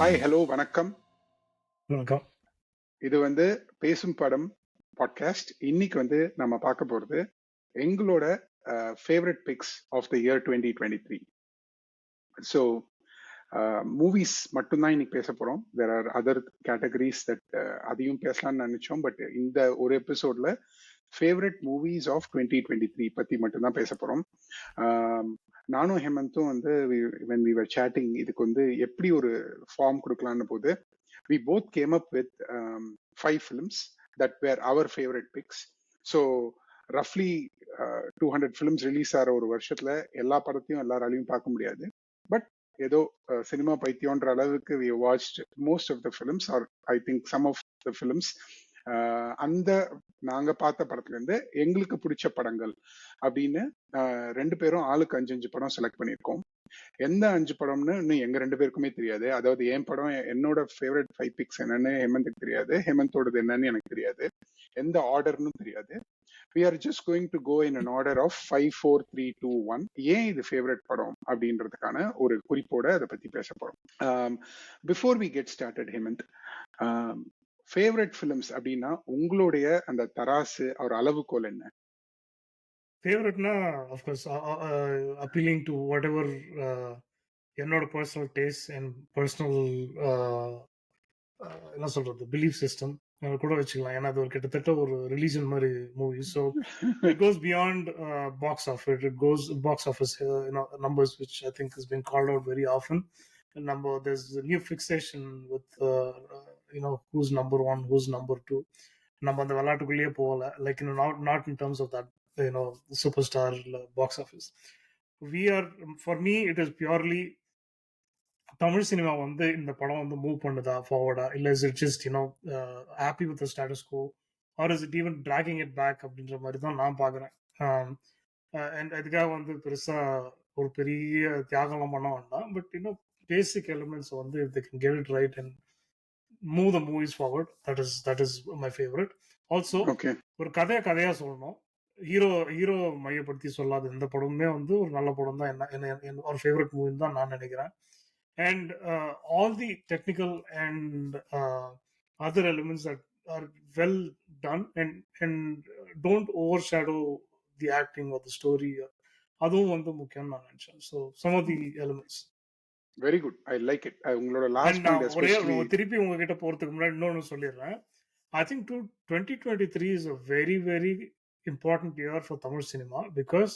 Hi, hello, வணக்கம். வணக்கம். இது பேசும் படம் பாட்காஸ்ட். இன்னைக்கு நம்ம பார்க்க போறது எங்களோட favourite picks of the year 2023. So movies மட்டும்தான் இன்னைக்கு பேச போறோம். There are other categories that அதையும் பேசலாம்னு நினைச்சோம். பட் இந்த ஒரு எபிசோட்ல ஃபேவரட் மூவிஸ் ஆஃப் 2023 பத்தி மட்டும்தான் பேச போறோம். நானும் ஹேமந்தும் when we were chatting இதுக்கு எப்படி ஒரு ஃபார்ம் கொடுக்கலான்னு போது we both came up with 5 films that were our favorite picks. So roughly 200 films release ஆகிற ஒரு வருஷத்துல எல்லா படத்தையும் எல்லாராலையும் பார்க்க முடியாது. பட் ஏதோ சினிமா பைத்தியம்ன்ற அளவுக்கு we watched most of the films, or I think some of the films. அந்த நாங்க பார்த்த படத்துல இருந்து எங்களுக்கு பிடிச்ச படங்கள் அப்படின்னு 2 பேரும் ஆளுக்கு 5 படம் செலக்ட் பண்ணியிருக்கோம். எந்த 5 படம்னு இன்னும் எங்க 2 பேருக்குமே தெரியாது. அதாவது என் படம், என்னோட ஃபேவரட் 5 பிக்ஸ் என்னன்னு ஹேமந்துக்கு தெரியாது, ஹேமந்தோடது என்னன்னு எனக்கு தெரியாது, எந்த ஆர்டர்னு தெரியாது. we are just going to go in an order of 5 4 3 2 1. ஏன் இது ஃபேவரட் படம் அப்படின்றதுக்கான ஒரு குறிப்போட அதை பத்தி பேச போறோம். Before we get started, Hemanth, favourite films அப்படின்னா உங்களுடைய அந்த தராசு ஒரு அளவுகோல் என்ன? ஃபேவரட்னா of course appealing to whatever என்னோட பர்சனல் டேஸ்ட் அண்ட் பர்சனல் என்ன சொல்றது பிலீஃப் சிஸ்டம் கூட வச்சுக்கலாம். ஏன்னா அது ஒரு கிட்டத்தட்ட ஒரு ரிலீஜன் மாதிரி movie. So it goes beyond box office. It goes box office numbers which I think has been called out very often. There's a new fixation with who's number one, who's number two. நம்ம அந்த விளையாட்டுக்குள்ளேயே போகல, like not in terms of that superstar box office. For me it is purely Tamil cinema இந்த படம் move பண்ணுதா ஃபார்வர்டா, இல்லை is it just happy with the status quo, or is it even dragging it back அப்படின்ற மாதிரி தான் நான் பார்க்குறேன். அண்ட் அதுக்காக பெருசா ஒரு பெரிய தியாகம்லாம் பண்ண வேண்டாம். But basic elements if they can get it right and move the movies forward, that is my favorite. Also, ஒரு கதையா சொல்லணும், ஹீரோ மையப்படுத்தி சொல்லாத எந்த படமுமே ஒரு நல்ல படம் தான், என்ன ஒரு ஃபேவரட் மூவின்னு தான் நான் நினைக்கிறேன். And all the technical and other elements that are well done and don't overshadow the acting or the story, அதுவும் முக்கியம் நான் நினைச்சேன். So some of the elements. Very good, I like it. உங்களோட லாஸ்ட் பாயிண்ட் எஸ்பெஷலி திருப்பி உங்ககிட்ட போறதுக்கு முன்னாடி இன்னொன்னு சொல்லிடுறேன். I think 2023 is a very very important year for Tamil cinema because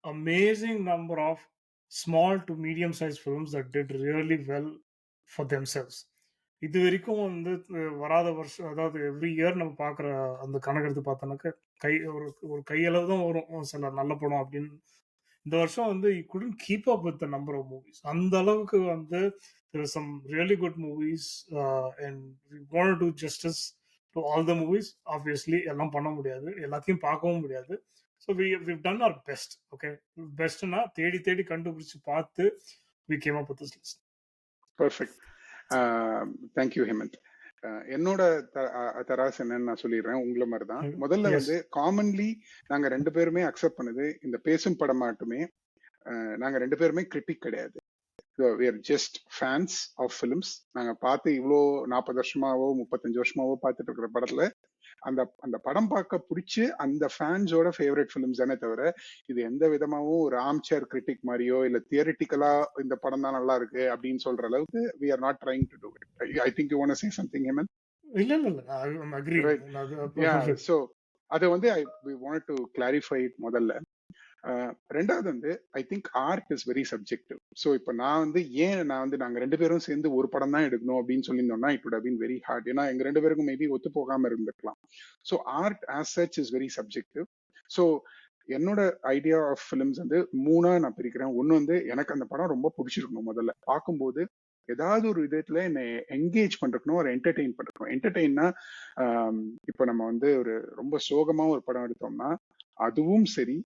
amazing number of small to medium sized films that did really well for themselves. இது வரைக்கும் வராத வருஷம், அதாவது எவ்ரி இயர் நம்ம பார்க்குற அந்த கணக்கெடுத்து பார்த்தோன்னாக்க ஒரு கையளவு தான் வரும் சில நல்ல படம் அப்படின்னு. இந்த வருஷம் you couldn't keep up with the number of movies. அந்த அளவுக்கு there were some really good movies, and we want to do justice to all the movies. Obviously எல்லாம் பண்ண முடியாது, எல்லாத்தையும் பார்க்கவும் முடியாது. So we've done our best. Okay, bestனா தேடி கண்டுபிடிச்சு பார்த்து we came up with this list. Perfect. Thank you, Hemant. என்னோட தராசு என்னன்னு நான் சொல்லிடுறேன். உங்களை மாதிரி தான். முதல்ல காமன்லி நாங்க 2 பேருமே அக்செப்ட் பண்ணது, இந்த பேசும் படம் மட்டுமே. நாங்க 2 பேருமே கிரிட்டிக் கிடையாது. we are just fans of films. நாங்க பார்த்து இவ்வளோ 40 வருஷமாவோ 35 வருஷமாவோ பார்த்துட்டு இருக்கிற படத்துல அந்த படம் பார்க்க பிடிச்சி அந்த ஃபேன்ஸோட ஃபேவரட் ஃபிலிம்ஸ் தானே தவிர இது எந்த விதமாவும் ஒரு ஆர்ம்சேர் கிரிட்டிக் மாதிரியோ இல்ல தியரிட்டிக்கலா இந்த படம் தான் நல்லா இருக்கு அப்படின்னு சொல்ற அளவுக்கு we are not trying to do it. I think you want to say something, Hemant? இல்ல I agree. Right. Yeah, so அது we wanted to clarify it முதல்ல. ரெண்டாவது I think art is very subjective. So இப்போ நான் நாங்கள் 2 பேரும் சேர்ந்து ஒரு படம் தான் எடுக்கணும் அப்படின்னு சொல்லியிருந்தோம்னா it would have been very hard. ஏன்னா எங்க 2 பேருக்கும் மேபி ஒத்து போகாம இருந்திருக்கலாம். So art as such is very subjective. So என்னோட ஐடியா ஆஃப் ஃபிலிம்ஸ் 3 நான் பிரிக்கிறேன். ஒன்று எனக்கு அந்த படம் ரொம்ப பிடிச்சிருக்கணும், முதல்ல பார்க்கும்போது ஏதாவது ஒரு விதத்துல என்னை என்கேஜ் பண்றக்கணும், ஒரு என்டர்டெயின் பண்றக்கணும். என்டர்டெயின்னா இப்போ நம்ம ஒரு ரொம்ப சோகமா ஒரு படம் எடுத்தோம்னா அதுவும் சரி,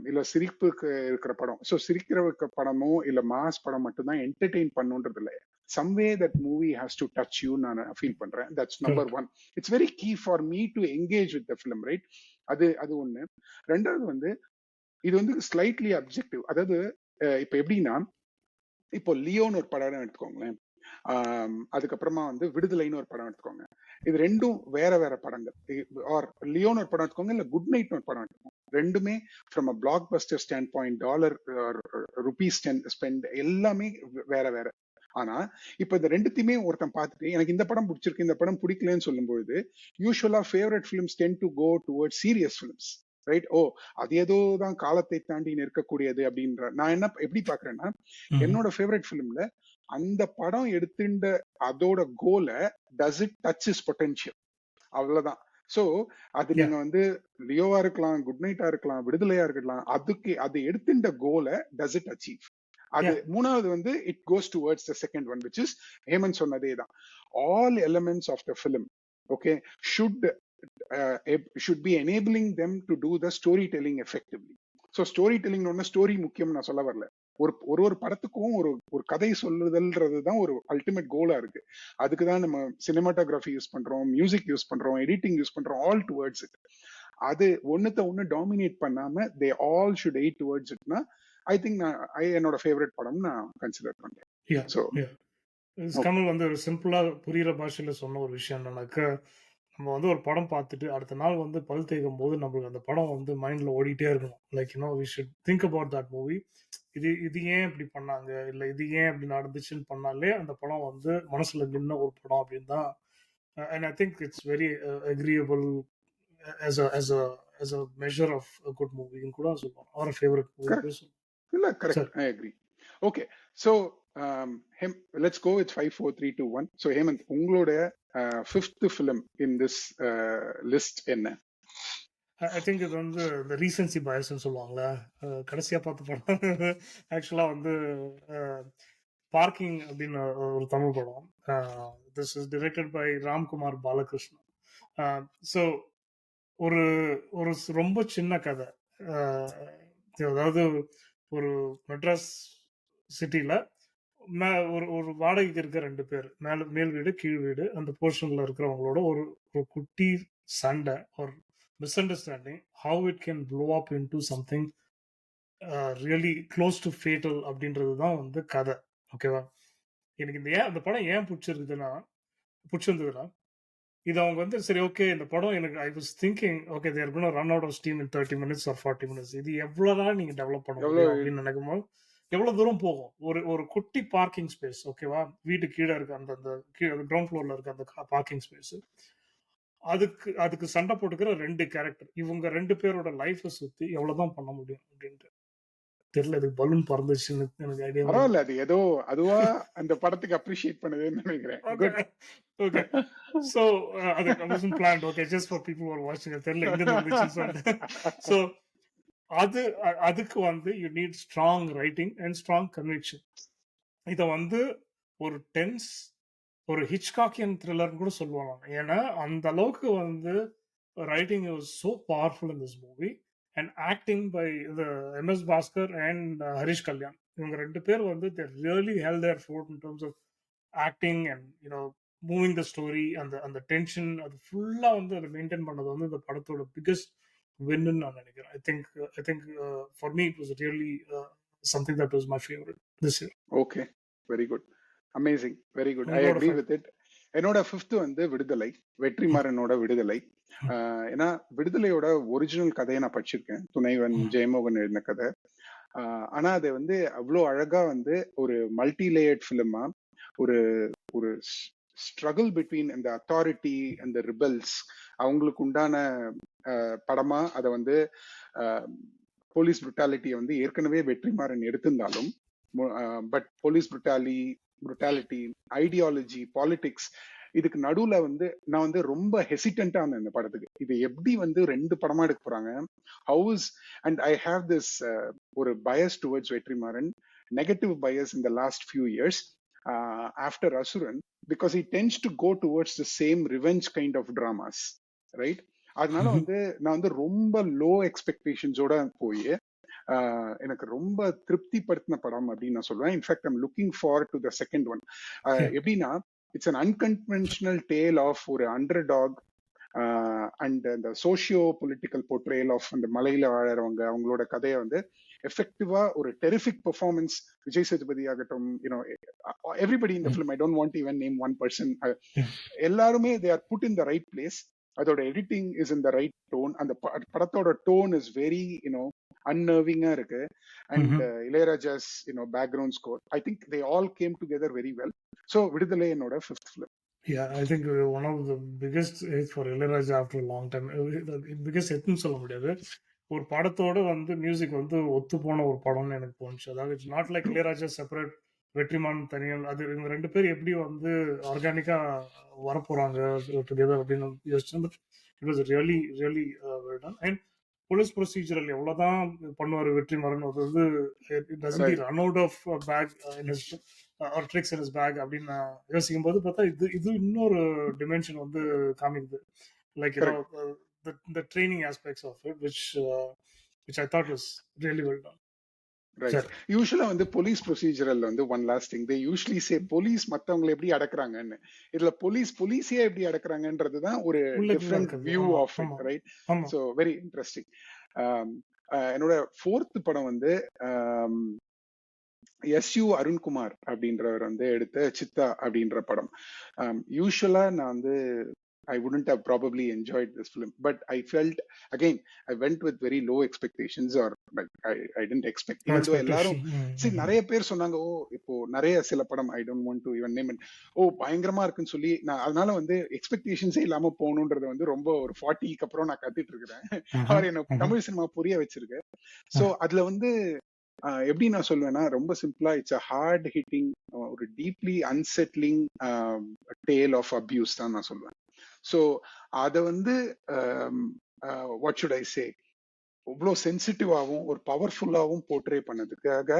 இல்ல சிரிப்புக்கு இருக்கிற படம், ஸோ சிரிக்கிற படமோ இல்ல மாஸ் படம் மட்டும்தான் என்டர்டெயின் பண்ணுன்றது இல்லை. some way that movie has to touch you நான் ஃபீல் பண்றேன். that's number 1. it's very key for me to engage with the film, right? அது ஒண்ணு. ரெண்டாவது இது ஸ்லைட்லி அப்ஜெக்டிவ். அதாவது இப்ப எப்படின்னா, இப்போ லியோன்னு ஒரு படம் எடுத்துக்கோங்களேன். அதுக்கப்புறமா வந்து விடுதலைன்னு ஒரு படம் எடுத்துக்கோங்க. இது ரெண்டும் வேற வேற படங்கள். ஆர் லியோன்னு ஒரு படம் எடுத்துக்கோங்க, இல்ல குட் நைட்னு ஒரு படம் எடுத்துக்கோங்க. ரெண்டுமே from a black Bastar stand point, dollar rupees spend எல்லாமே வேற வேற. ஆனா இப்ப இந்த ரெண்டுத்தையுமே ஒருத்தன் பார்த்துட்டு எனக்கு இந்த படம் பிடிச்சிருக்கு இந்த படம் பிடிக்கலன்னு சொல்லும்போது usually favourite films tend to go toward serious films, right? ஓ, அது ஏதோதான் காலத்தை தாண்டி நிற்கக்கூடியது அப்படின்ற நான் என்ன எப்படி பாக்குறேன்னா, என்னோட ஃபேவரட் ஃபிலிம்ல அந்த படம் எடுத்துட்ட அதோட கோல does it touch is potential, அவ்வளவுதான். சோ அது நீங்க வந்து லியோவா இருக்கலாம், குட் நைட்டா இருக்கலாம், விடுதலையா இருக்கலாம், அதுக்கு அது எடுத்துட்ட கோல டஸ் இட் அச்சீவ். அது மூணாவது வந்து it goes towards the second one which is Hemanth சொன்னதே தான். All elements of the film okay should be enabling them to do the storytelling effectively. So storytelling ஒன்று ஸ்டோரி முக்கியம் நான் சொல்ல வரல. ஒரு படத்துக்கும் ஒரு கதை சொல்லுதல்ன்றது தான் ஒரு அல்டிமேட் கோலா இருக்கு. அதுக்கு தான் நம்ம சினிமாட்டோகிராஃபி யூஸ் பண்றோம், மியூசிக் யூஸ் பண்றோம், எடிட்டிங் யூஸ் பண்றோம், ஆல் டுவர்ட்ஸ் இட். அது ஒன்னு டாமினேட் பண்ணாம they all should aid towards இட்னா ஐ திங்க் என்னோட ஃபேவரட் படம் நான் கன்சிடர் பண்றேன். ஸோ கமல் வந்து ஒரு சிம்பிளா புரியுற பாஷையில சொன்ன ஒரு விஷயம் என்னன்னாக்க, நம்ம வந்து ஒரு படம் பார்த்துட்டு அடுத்த நாள் வந்து பல் தேய்க்கும் போது நம்மளுக்கு அந்த படம் வந்து மைண்ட்ல ஓடிட்டே இருக்கணும். Like we should think about that movie. இது ஏன் இப்படி பண்ணாங்க, இல்ல இது ஏன் இப்படி நடந்துச்சுன்னு பண்ணாலே அந்த படம் வந்து மனசுல நின்ன ஒரு படம் அப்படின்னு தான். And I think it's very agreeable as a measure of a good movie ன்னு கூட சொல்லுவோம். Or a favorite movie கூட சொல்லுவோம். இல்ல correct, I agree. Okay, so let's go with 5 4 3 2 1. so Hemant, உங்களோட fifth film in this list என்ன? I think இது வந்து இந்த ரீசன்சி பயஸ்ன்னு சொல்லுவாங்களே, கடைசியா பார்த்த படம் ஆக்சுவலா வந்து பார்க்கிங் அப்படின்னு ஒரு தமிழ் படம். This is directed by Ramkumar Balakrishnan. ஸோ ஒரு ஒரு ரொம்ப சின்ன கதை. அதாவது ஒரு மெட்ராஸ் சிட்டியில ஒரு வாடகைக்கு இருக்க 2 பேர், மேல் வீடு கீழ் வீடு, அந்த போர்ஷன்ல இருக்கிறவங்களோட ஒரு குட்டி சண்டை, ஒரு miss understanding, how it can flow up into something really close to fatal அப்படின்றது தான் வந்து கதை. ஓகேவா? எனக்கு அந்த படம் ஏன் பிடிச்சிருந்ததுன்னா, இது அவங்க வந்து சரி ஓகே இந்த படம் எனக்கு I was thinking okay there gonna run out of steam in 30 minutes or 40 minutes. இது எவ்வளவுதான் நீங்க டெவலப் பண்ண முடியும் அப்படின்னு நினைக்கும் போது எவ்வளவு தூரம் போகும். ஒரு குட்டி பார்க்கிங் ஸ்பேஸ், ஓகேவா, வீட்டு கீழே இருக்க அந்த கிரவுண்ட் ஃப்ளோர்ல இருக்க அந்த பார்க்கிங் ஸ்பேஸ், அதுக்கு சண்டை போட்டுக்கிற 2 கேரக்டர், இவங்க 2 பேரோட லைஃபை சுத்தி எவ்வளவுதான் பண்ண முடியும் அப்படின்ட்டு தெரியல. இதுக்கு பலூன் பறந்துச்சுன்னு எனக்கு ஐடியா. பரவாயில்ல, அது ஏதோ அதுவா அந்த படத்துக்கு அப்ரிஷியேட் பண்ணுதுன்னு நினைக்கிறேன். ஓகே, சோ அது wasn't planned. Okay, just for people who are watching, தெரியல எங்க இருந்துச்சு. சோ அதுக்கு வந்து you need strong writing and strong conviction. இத வந்து ஒரு டென்ஸ், ஒரு ஹிச்காக்கியன் த்ரில்லர் கூட சொல்லுவாங்க. ஏன்னா அந்த அளவுக்கு வந்து writing was so powerful in this movie. And acting by MS Bhaskar and Harish Kalyan, இவங்க 2 பேர் வந்து they really held their fort in terms of acting and moving the story. அந்த டென்ஷன் அது ஃபுல்லா வந்து அதை மெயின்டைன் பண்ணது வந்து இந்த படத்தோட பிகெஸ்ட் வின்னு நான் நினைக்கிறேன். I think for me it was really something that was my favourite this year. Okay, very good, amazing, very good, I agree with it. என்னோட 5th வந்து விடுதலை, வெற்றிமாறனோட விடுதலை. ஏன்னா விடுதலையோட ஒரிஜினல் கதையை நான் படிச்சிருக்கேன், துணைவன் ஜெயமோகன் எழுதின கதை. ஆனா அதை வந்து அவ்வளோ அழகா வந்து ஒரு மல்டி லேயர்ட் ஃபிலிமா, ஒரு ஒரு ஸ்ட்ரகிள் பிட்வீன் அந்த அத்தாரிட்டி அந்த ரிபல்ஸ் அவங்களுக்கு உண்டான படமா அதை வந்து போலீஸ் புருட்டாலிட்டியை வந்து ஏற்கனவே வெற்றிமாறன் எடுத்திருந்தாலும், but police brutality, ideology, politics, இதுக்கு நடுவுல வந்து நான் வந்து ரொம்ப ஹெசிடென்டா இருந்தேன் இந்த படத்துக்கு. இது எப்படி வந்து 2 படமா எடுக்க போறாங்க, house and I have this ஒரு bias towards Vetrimaaran, negative bias in the last few years after Asuran, because he tends to go towards the same revenge kind of dramas, right? அதனால வந்து நான் வந்து ரொம்ப லோ எக்ஸ்பெக்டேஷன்ஸோட போய் எனக்கு ரொம்ப திருப்திப்படுத்தின படம் அப்படின்னு நான் சொல்லுவேன். In fact I'm looking forward to the second one. எப்படின்னா it's an unconventional tale of ஒரு அண்டர்டாக் அண்ட் அந்த சோஷியோ பொலிட்டிக்கல் போர்ட்ரேல் ஆஃப் அந்த மலையில வாழறவங்க, அவங்களோட கதையை வந்து எஃபெக்டிவா ஒரு டெரிஃபிக் பெர்ஃபார்மன்ஸ் விஜய் சேதுபதி ஆகட்டும், எவ்ரிபடி இந்த film, I don't want even name one person, எல்லாருமே they are put in the right place. அதோட editing is in the right tone. அந்த படத்தோட டோன் இஸ் வெரி அன்நர்விங்கா இருக்கு. And Ilaiyaraaja's background score, I think they all came together very well. So Viduthalai என்னோட fifth film. Yeah, I think one of the biggest hits for Ilayaraja after a long time. Biggest hitன்னு சொல்ல முடியாது, ஒரு படத்தோட வந்து music வந்து ஒத்து போன ஒரு படம்னு எனக்கு தோணுச்சு. அதாவது it's not like Ilaiyaraaja separate, வெற்றிமான் தனியால். அது இவங்க ரெண்டு பேரும் எப்படி வந்து ஆர்கானிக்கா வரப்போறாங்க டுகெதர் அப்படின்னு யோசிச்சேன். But it was really really well done. And police procedural எவ்வளவுதான் பண்ணுவார் வெற்றிமாறன், அது வந்து it doesn't be run out of bag in his or tricks in his bag அப்படின்னு நான் யோசிக்கும் போது பார்த்தா இது இன்னொரு டிமென்ஷன் வந்து காமிக்குது. Like the training aspects of it, which I thought was really well done. Right. Usually வந்து போலீஸ் ப்ரொசீஜரல் வந்து one last thing, they usually say police மத்தவங்களை எப்படி அடக்குறாங்கன்னு. இதுல போலீஸே எப்படி அடக்குறாங்கன்றதுதான் ஒரு different view of it, right? So very interesting. என்னோட ஃபோர்த் படம் வந்து எஸ்.யு. அருண்குமார் அப்படின்றவர் வந்து எடுத்த சித்தா அப்படின்ற படம். யூசுவலா நான் வந்து I wouldn't have probably enjoyed this film, but I felt, again, I went with very low expectations, or like I didn't expect, even though எல்லாரும் நிறைய பேர் சொன்னாங்க, ஓ இப்போ நிறைய சில படம், I don't want to even name it, ஓ பயங்கரமா இருக்குன்னு சொல்லி, நான் அதனால வந்து எக்ஸ்பெக்டேஷன்ஸே இல்லாம போகணுன்றது வந்து ரொம்ப ஒரு 40க்கு அப்புறம் நான் கத்துட்டு இருக்கிறேன். அவர் என்ன தமிழ் சினிமா புரிய வச்சிருக்கு. ஸோ அதுல வந்து எப்படி நான் சொல்லுவேன்னா, ரொம்ப சிம்பிளா, இட்ஸ் அ ஹார்ட் ஹிட்டிங், ஒரு டீப்லி அன்செட்லிங் டேல் ஆஃப் அபியூஸ் தான் நான் சொல்லுவேன். ஸோ அதை வந்து வாட் ஷுட் ஐ சே, இவ்வளோ சென்சிட்டிவாகவும் ஒரு பவர்ஃபுல்லாகவும் போர்ட்ரே பண்ணதுக்காக,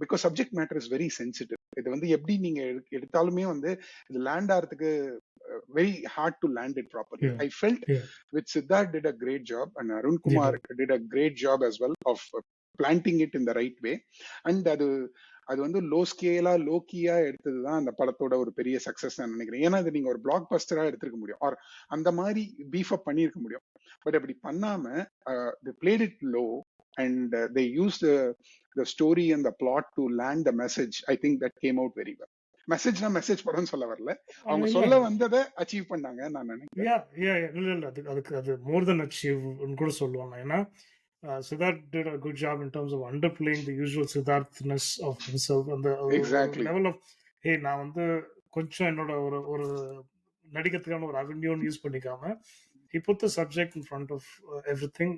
because subject matter is very sensitive. இது வந்து எப்படி நீங்க எடுத்தாலுமே வந்து இது லேண்ட் ஆகிறதுக்கு very hard to land it properly. I felt with Siddharth did a great job, and Arun Kumar did a great job as well of planting it in the right way. And அது வந்து low ஸ்கேலா லோக்கியா எடுத்ததுதான் அந்த படத்தோட ஒரு பெரிய success நான் நினைக்கிறேன். ஏன்னா அது நீங்க ஒரு பிளாக் பஸ்டரா எடுத்திருக்க முடியும், ஆர் அந்த மாதிரி பீஃப் அப் பண்ணிருக்க முடியும். பட் அப்படி பண்ணாம they played it low and they used the story and the plot to land the message. I think that came out very well. மெசேஜ்னா மெசேஜ் படம் சொல்ல வரல, அவங்க சொல்ல வந்ததை அச்சீவ் பண்ணாங்க நான் நினைக்கிறேன். அதுக்கு அது மோர் தென் அச்சீவ் கூட சொல்லுவாங்க. ஏன்னா Siddharth did a good job in terms of underplaying the usual Siddharthness of himself. அந்த லெவல் ஆஃப் ஹே நான் வந்து கொஞ்சம் என்னோட ஒரு நடிக்கிறதுக்கான ஒரு அவென்யூன்னு use பண்ணிக்காம, he put the subject in front of everything.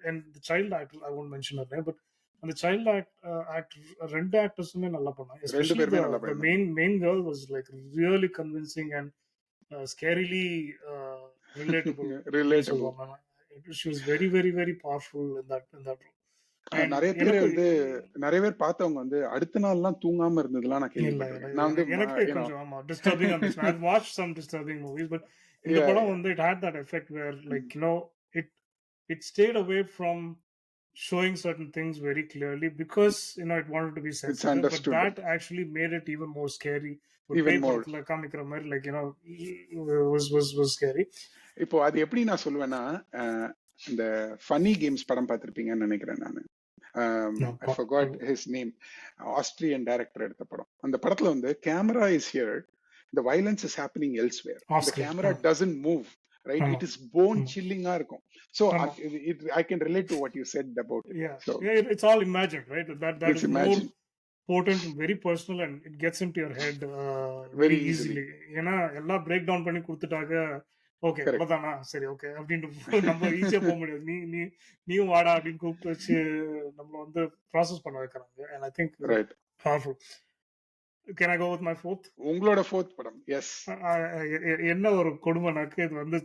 And the child actor, I won't mention her name, but அந்த child actor ரெண்டு ஆக்டர்ஸுமே நல்லா பண்ணாங்க. Especially the main girl was like really convincing and scarily relatable. She was very very very powerful in that role. நிறைய பேர் பார்த்தவங்க வந்து அடுத்த நாள் எல்லாம் தூங்காம இருந்ததுலாம் நான் கேள்விப்பட்டேன். நான் வந்து எனக்கு கொஞ்சம் ஆமா disturbing இருந்துச்சு. I've watched some disturbing movies, but இந்த படம் வந்து it had that effect where like it stayed away from showing certain things very clearly because it wanted to be sensitive, but that actually made it even more scary. Even more காமிக்கிற மாதிரி like was scary. இப்போ அது எப்படி நான் சொல்லுவேன்னா, இந்த funny games படம் பார்த்திருப்பீங்கன்னு நினைக்கிறேன் நானு. I forgot his name. Austrian director எடுத்த படம். அந்த படத்துல வந்து camera is here, the violence is happening elsewhere, the camera doesn't move, right? It is bone chilling ah irukum. So I can relate to what you said about it. It's all imagined, right? That is imagined, more potent and very personal, and it gets into your head very easily. ஏன்னா எல்லாம் break down பண்ணி கொடுத்துட்டாங்க. Okay அவ்வளவுதானா, சரி okay அப்படின்னு நம்ம ஈஸியா போக முடியாது. நீயும் வாடா அப்படின்னு கூப்பிட்டு வச்சு நம்மள வந்து ப்ராசஸ் பண்ண வைக்கிறாங்க. And I think powerful. Can I go with my fourth? உங்களோட fourth படம்? Yes. என்ன ஒரு கொடுமைனாக்கு இது வந்து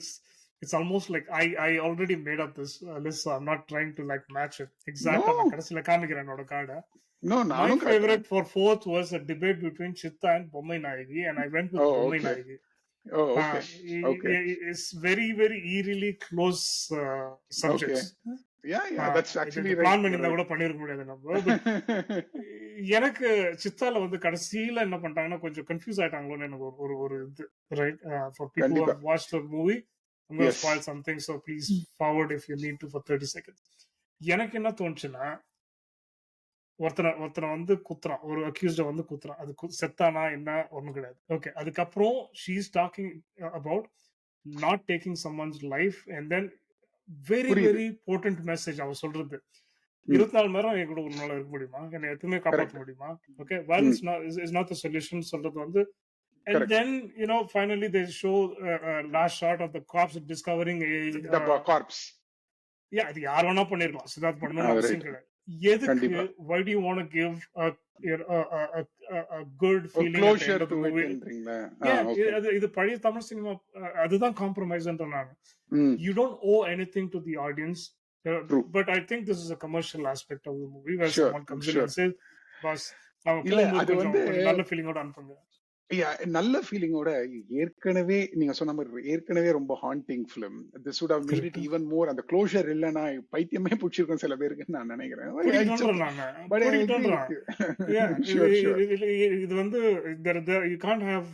it's almost like I already made up this list, so I'm not trying to like match it exactly. நான் கடைசில காமிக்கிறேன் என்னோட கார்டை. My favorite for fourth was a debate between Chitta and Bommai Nayagi, and I went with Bommai Nayagi. Okay. It's very very eerily close subjects. That's actually right. Plan பண்ணிருந்தா கூட பண்ணிருக்க முடியாது நம்ம. எனக்கு சித்தால வந்து கடைசியில என்ன பண்ணிட்டாங்கன்னா கொஞ்சம் கன்ஃபியூஸ் ஆயிட்டாங்களோன்னு எனக்கு ஒரு இது, right? For people who have watched the movie, I'm going to spoil something, so please forward if you need to for 30 seconds. எனக்கு என்ன தோணுச்சுன்னா, ஒருத்தனை வந்து குத்துறான், ஒரு அக்யூஸ்ட வந்து குத்துறான். அது செத்தானா என்ன ஒண்ணும் கிடையாது. ஓகே, அதுக்கப்புறம் she is talking about not taking someone's life and then very புரியுது. வெரி இம்பார்ட்டன்ட் மெசேஜ் அவ சொல்றது. ம். 24 மணி நேரம் என் கூட உன்னால இருக்க முடியுமா? என்னை எதுவுமே காப்பாற்ற கரெக்ட். முடியுமா? ஓகே, ம். violence is not the solution சொல்றது வந்து. And correct. then, finally they show last shot of the cops discovering the corps. அது யார் வேணா பண்ணிருக்கலாம். சித்தார்த் பண்ணணும்னு அவசியம் ரைட். கிடையாது. எதுக்கு? கண்டிப்பா. why do you want to give a good ஒரு feeling at the end closure of to the movie? இட்ன்றீங்களா? ஏன் ஓகே. இது பழைய தமிழ் சினிமா, அதுதான் காம்ப்ரமைஸ்ன்ற நான். ம். You don't owe anything to the audience. True. But I think this is a commercial aspect of the movie where sure, someone comes in sure. and says, boss, அவன் இல்ல போகும்போது அது கொஞ்சம் வந்து கொஞ்சம் நல்ல ஃபீலிங்கோட அனுப்புங்க. நல்ல ஃபீலிங்கோட ஏற்கனவே நீங்க சொன்ன மாதிரி ஏற்கனவே ரொம்ப haunting film. This would have made it even more. அந்த க்ளோஷர் இல்லைன்னா பைத்தியமே பிடிச்சிருக்கும் சில பேருக்கு நான் நினைக்கிறேன். It's okay. But I agree with you. Sure, sure. இது வந்து you can't have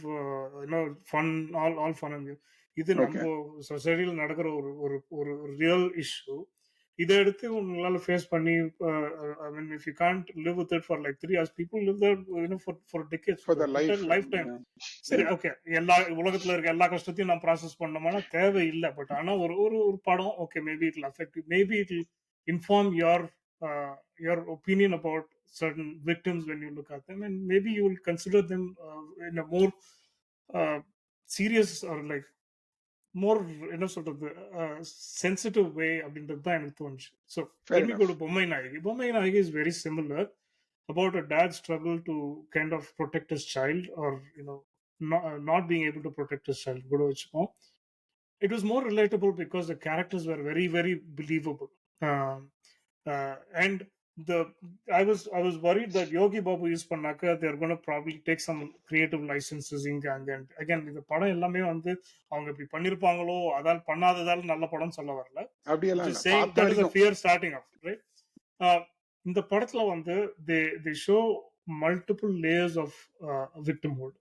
fun all fun and இது ஓகே. நம்ம சொசைட்டியில் நடக்கிற ஒரு ஒரு ஒரு ரியல் இஷ்யூ. இதை எடுத்து உங்களால ஃபேஸ் பண்ணி, I mean if you can't live with it for like 3 hours, people live there for decades, for the life. Life time. சரி, ஓகே, எல்லா உலகத்துல இருக்க எல்லா கஷ்டத்தையும் நான் ப்ராசஸ் பண்ணோம்னா தேவை இல்லை. பட் ஆனா ஒரு ஒரு ஒரு படம், okay, maybe it affect you, maybe it inform your opinion about certain victims when you look at them, and maybe you will consider them in a more serious or like more என்ன சொல்றது sensitive way அப்படின்றது தான் எனக்கு தோணுச்சு. So Fair let me enough. go to பொம்மை நாயகி. பொம்மை நாயகி is very similar about a dad's struggle to kind of protect his child, or not being able to protect his child கூட வச்சுப்போம். It was more relatable because the characters were very very believable. And I was worried that Yogi Babu use பண்ணாக்க they're going to probably take some creative licenses இங்க அங்க. Again, இந்த படம் எல்லாமே வந்து அவங்க இப்படி பண்ணிருப்பாங்களோ, அதால் பண்ணாததால் நல்ல படம் சொல்ல வரல. அப்படியெல்லாம் Just இல்ல. saying பார்த்த that is a வரைக்கும். fear starting off, right? இந்த படத்துல வந்து they show multiple layers of victimhood.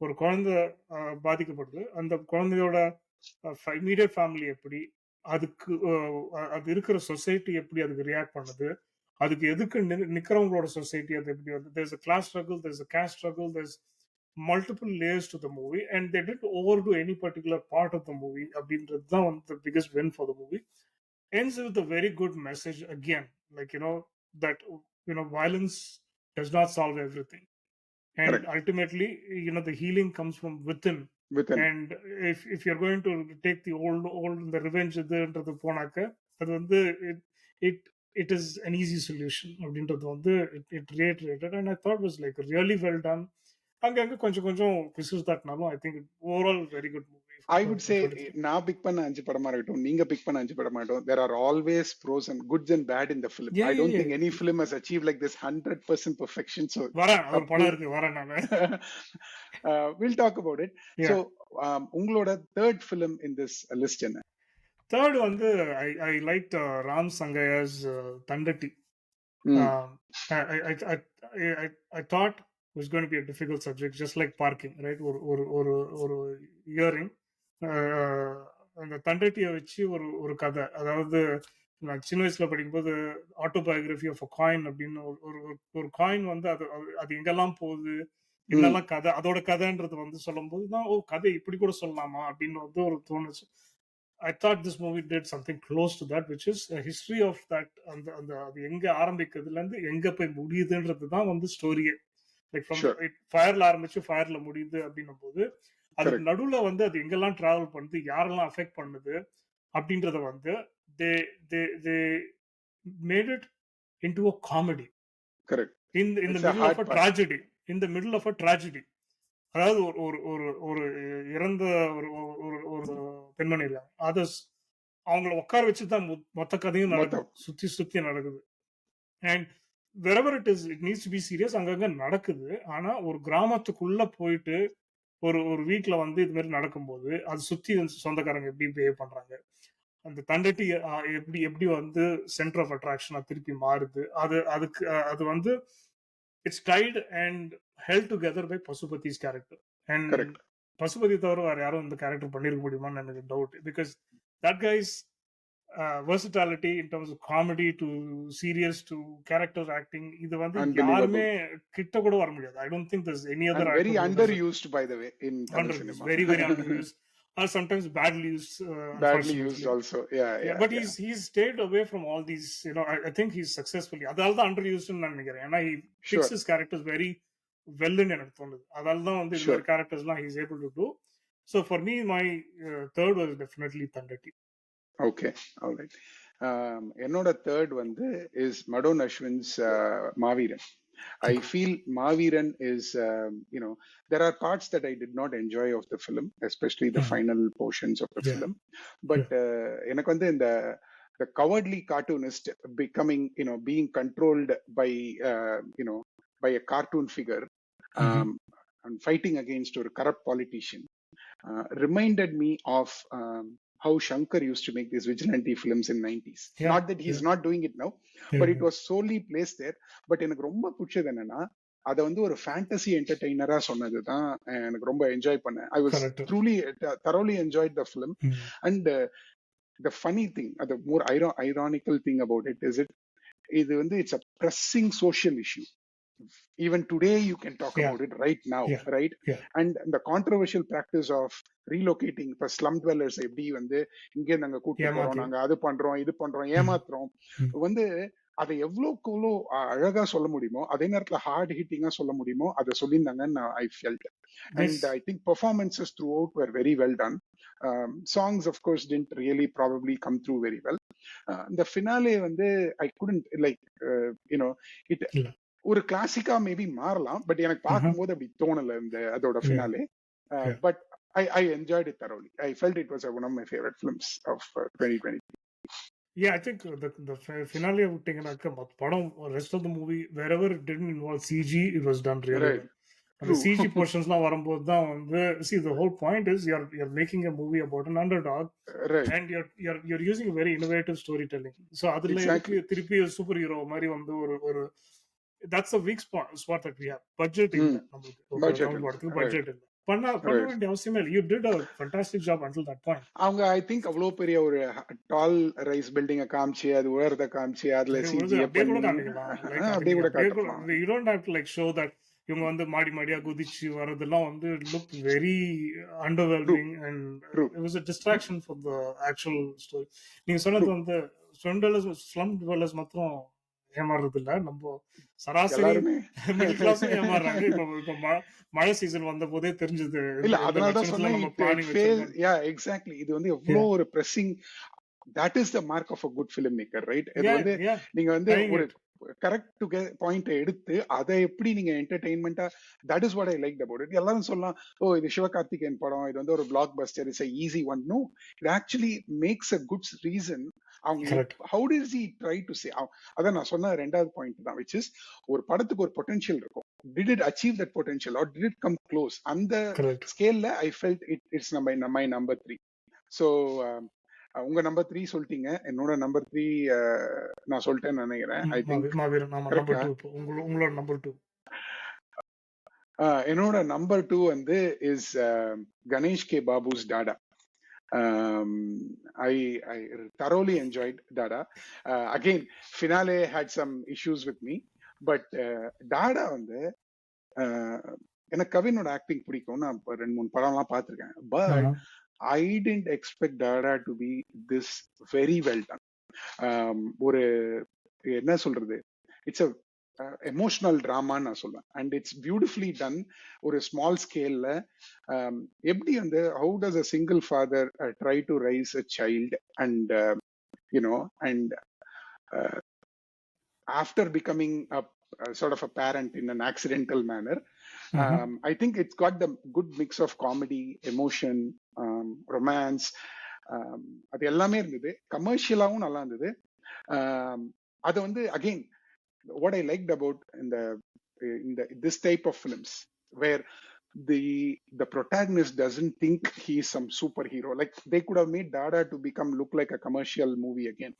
ஒரு குழந்தை பாதிக்கப்படுது, அந்த குழந்தையோட இமீடியட் ஃபேமிலி எப்படி, அதுக்கு அது இருக்கிற சொசைட்டி எப்படி அதுக்கு ரியாக்ட் பண்ணுது, அதுக்கு எதுக்கு நிக்கிறவங்களோட சொசைட்டி அது எப்படி வந்து, there's a class struggle, there's a caste struggle, there's multiple layers to the movie, and they didn't overdo any particular part of the movie. அப்படின்றது தான் வந்து the biggest win for the movie. Ends with a very good message again, like that violence does not solve everything, and Correct. ultimately the healing comes from within. Within. And if you're going to take the old the revenge இதுன்றது போனாக்க அது வந்து it it is an easy solution அப்படின்றது வந்து it reiterated, and I thought was like really well done. அங்கங்க கொஞ்சம் கொஞ்சம் பிசுறு தட்டினாலும் I think overall very good movie. I would say நான் big பண்ண 5 படமா இருக்கட்டும், நீங்க பிக் பண்ண 5 படமா இருக்கட்டும், there are always pros and goods and bad in the film. Yeah, I don't yeah, think any film has achieved like this 100% perfection. So வரேன், ஒரு படம் இருக்கு, வரேன் நான். we'll talk about it. Yeah. So உங்களோட third film in this list என்ன? Third வந்து I liked Ram Sangaiya's Thandatti. I thought it was going to be a difficult subject, just like parking, right? ஒரு இயரிங் அந்த தண்டட்டியை வச்சு ஒரு கதை. அதாவது நான் சின்ன வயசுல படிக்கும்போது ஆட்டோபயோகிராஃபி ஆஃப் அ காயின் அப்படின்னு ஒரு காயின் வந்து அது எங்கெல்லாம் போகுது, என்னெல்லாம் கதை, அதோட கதைன்றது வந்து சொல்லும்போது தான் கதை இப்படி கூட சொல்லலாமா அப்படின்னு வந்து ஒரு தோணுச்சு. I thought this movie did something close to that, which is a history of that. அந்த அது எங்க ஆரம்பிக்கிறதுல இருந்து எங்க போய் முடியுதுன்றது தான் வந்து ஸ்டோரியே. லைக் ஃப்ரம் ஃபயர்ல ஆரம்பிச்சு ஃபயர்ல முடியுது அப்படின்னும் போது அதுக்கு நடுவுல வந்து அது எங்கெல்லாம் டிராவல் பண்ணுது, யாரெல்லாம் அஃபெக்ட் பண்ணுது அப்படின்றத வந்து they made it into a comedy. Correct. In the middle of a tragedy. In the middle of a tragedy. அதாவது ஒரு இறந்த ஒரு பெண்மணி இருக்காங்க, அதர்ஸ் அவங்கள உட்கார வச்சுதான் மொத்த கதையும் நடக்குது, சுத்தி நடக்குது. And wherever it is, it needs to be serious, அங்கங்க நடக்குது. ஆனா ஒரு கிராமத்துக்குள்ள போயிட்டு ஒரு வீட்ல வந்து இது மாதிரி நடக்கும்போது அது சுத்தி சொந்தக்காரங்க எப்படி பிஹேவ் பண்றாங்க, அந்த தண்டட்டி எப்படி வந்து சென்டர் ஆஃப் அட்ராக்ஷனா திருப்பி மாறுது, அது வந்து it's tied and held together by Pasupathi's character. And Pasupathi தவிர வேற யாரும் இந்த கேரக்டர் பண்ணிருக்க முடியுமான்னு எனக்கு doubt. Because that guy is versatility in terms of comedy to serious to character acting. இது வந்து Unbelievable. யாருமே கிட்ட கூட வர முடியாது. I don't think there's any other And actor very who does it. underused, by the way, in Tamil Underused, cinema. very very underused, or sometimes badly used, Badly used unfortunately. also. Yeah, Yeah, yeah, but yeah. he's stayed away from all these. I think he's successfully. அதால தான் underused ன்னு நான் நினைக்கிறேன். ஏன்னா he picks Sure, his characters very well ன்னு எனக்கு தோணுது. அதால தான் வந்து இந்த sure. மாதிரி charactersலாம் he's able to do. So for me, my third was definitely Thandati. Okay, all right. என்னோட third வந்து is Madon Ashwin's Maveeran. I feel Maveeran is, there are parts that I did not enjoy of the film, especially the final portions of the Yeah, film. But எனக்கு வந்து the cowardly cartoonist becoming, being controlled by, by a cartoon figure, and fighting against a corrupt politician, reminded me of how Shankar used to make these vigilante films in 90s. yeah, Not that he's yeah, not doing it now, yeah, but it was solely placed there. But எனக்கு ரொம்ப பிடிச்சது என்னன்னா, அதை வந்து ஒரு fantasy என்டர்டெய்னரா சொன்னதுதான் எனக்கு ரொம்ப என்ஜாய் பண்ணேன். I was correct. thoroughly enjoyed the film. And the funny thing, the more ironical thing about it is இது வந்து it's a pressing social issue. Even today you can talk Yeah, about it right now, yeah, right? yeah, And the controversial practice of relocating இப்ப slum dwellers எப்படி வந்து இங்கே நாங்க கூட்டு போறோம், ஏமாத்தி. நாங்க அது பண்றோம் இது பண்றோம் ஏமாத்துறோம் வந்து அதை எவ்வளவுக்கு எவ்வளோ அழகா சொல்ல முடியுமோ அதே நேரத்துல ஹார்ட் ஹிட்டிங்கா சொல்ல முடியுமோ அதை சொல்லியிருந்தாங்கன்னு I felt. And I think performances throughout were very well done. Songs of course didn't really probably come through very well. The finale வந்து I couldn't like, it இல்ல. ஒரு கிளாசிக்கா மேபி மாறலாம், பட் எனக்கு பார்க்கும்போது அப்படி தோணல இந்த அதோட finale. But I enjoyed it thoroughly. I felt it was one of my favorite films of 2020. Yeah, I think the finale விட்டீங்கன்னாக்க படம் rest of the movie wherever it didn't involve CG, it was done really Right. well. அந்த True. CG portionsலாம் வரும்போது தான் வந்து, see, the whole point is you're making a movie about an underdog, Right. and you're using a very innovative storytelling. So அதுல Exactly. எதுக்கு திருப்பி super hero மாதிரி வந்து ஒரு that's a weak spot that we have. Budget இல்ல நமக்கு. Budget படத்துக்கு இல்ல. பட்ஜெட் இல்ல. பண்ண வேண்டிய அவசியமே இல்லை. You did a fantastic job until that point. அவங்க ஐ திங்க் அவ்வளவு பெரிய ஒரு டால் ரைஸ் பில்டிங்க காமிச்சு அது உயரத காமிச்சு அதுல சிஜி அப்படியே கூட காமிக்கலாம். அப்படியே கூட காட்டலாம். You don't have to like show that இவங்க வந்து மாடி மாடியா குதிச்சு வரதெல்லாம் வந்து look very underwhelming, and it was a distraction for the actual story. நீங்க சொன்னது வந்து slum dwellers மாத்திரம் ஏமாறுறது இல்ல, நம்ம சராசரி மிடில் கிளாஸ் ஏமாறுறாங்க. இப்ப மழை சீசன் வந்த போதே தெரிஞ்சது. இல்ல அதனாலதான் சொன்னேன். எக்ஸாக்ட்லி, இது வந்து எவ்வளவு ஒரு பிரessing. That is the mark of a good filmmaker, right? இது வந்து நீங்க வந்து ஒரு கரெக்ட் பாயிண்ட் எடுத்து அதை எப்படி நீங்க என்டர்டெயின்மெண்டா, that is what I like about it. எல்லாரும் சொல்லலாம், ஓ இது சிவகார்த்திகேயன் படம், இது வந்து ஒரு blockbuster, it's easy one. No, it actually makes a good reason. அவங்க how this he try to say, அதான் நான் சொன்ன ரெண்டாவது பாயிண்ட் தான், விச் இஸ் ஒரு படத்துக்கு ஒரு பொட்டன்ஷியல் இருக்கும். Did it achieve that potential or did it come close? அந்த ஸ்கேல்ல I felt it's my number 3. ஸோ உங்க நம்பர் 3 சொல்லிட்டீங்க, என்னோட நம்பர் 3 நான் சொல்லிட்டேன்னு நினைக்கிறேன். ஐ திங்க் உங்களோட நம்பர் 2. என்னோட நம்பர் 2 வந்து is Ganesh K Babu's Dada. I thoroughly enjoyed Dada. Again, finale had some issues with me, but Dada வந்து எனக்கு கவினோட ஆக்டிங் பிடிக்கும். நான் 2-3 படம்லாம் பார்த்திருக்கேன். But I didn't expect Dada to be this very well done. ஒரு என்ன சொல்றது, இட்ஸ் அ எமோஷனல் டிராமான்னு நான் சொல்லுவேன். And it's beautifully done. ஒரு ஸ்மால் ஸ்கேல்ல எப்படி வந்து how does a single father try to rice a child and and after becoming a sort of a parent in an accidental manner. I think it's got the good mix of comedy, emotion, romance. அது எல்லாமே இருந்தது. கமர்ஷியலாவும் நல்லா இருந்தது. அது வந்து again what I liked about in this type of films where the protagonist doesn't think he's some superhero. Like they could have made Dada to look like a commercial movie again.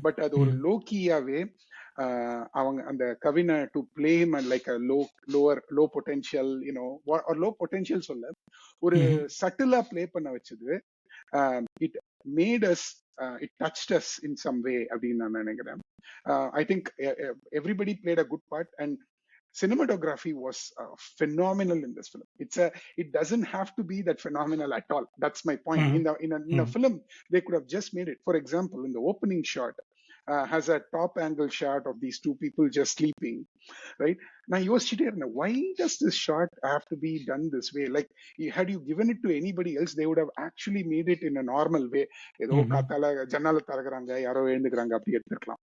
But அது ஒரு லோக்கியாவே அவங்க அந்த கவினை to play him like a low potential, or low potential சொல்ல ஒரு சட்டிலா play பண்ண வச்சது. It made us it touched us in some way அப்படின்னு நான் நினைக்கிறேன். I think everybody played a good part, and cinematography was phenomenal in this film. It doesn't have to be that phenomenal at all. That's my point. In a film, they could have just made it. For example, in the opening shot, has a top angle shot of these two people just sleeping, right? Now யோசிச்சுட்டே இருந்தேன், why does this shot have to be done this way? Like, had you given it to anybody else, they would have actually made it in a normal way. ஏதோ காத்தால ஜன்னால திறக்கிறாங்க, யாரோ எழுந்துக்கிறாங்க, அப்படி எடுத்துக்கலாம்.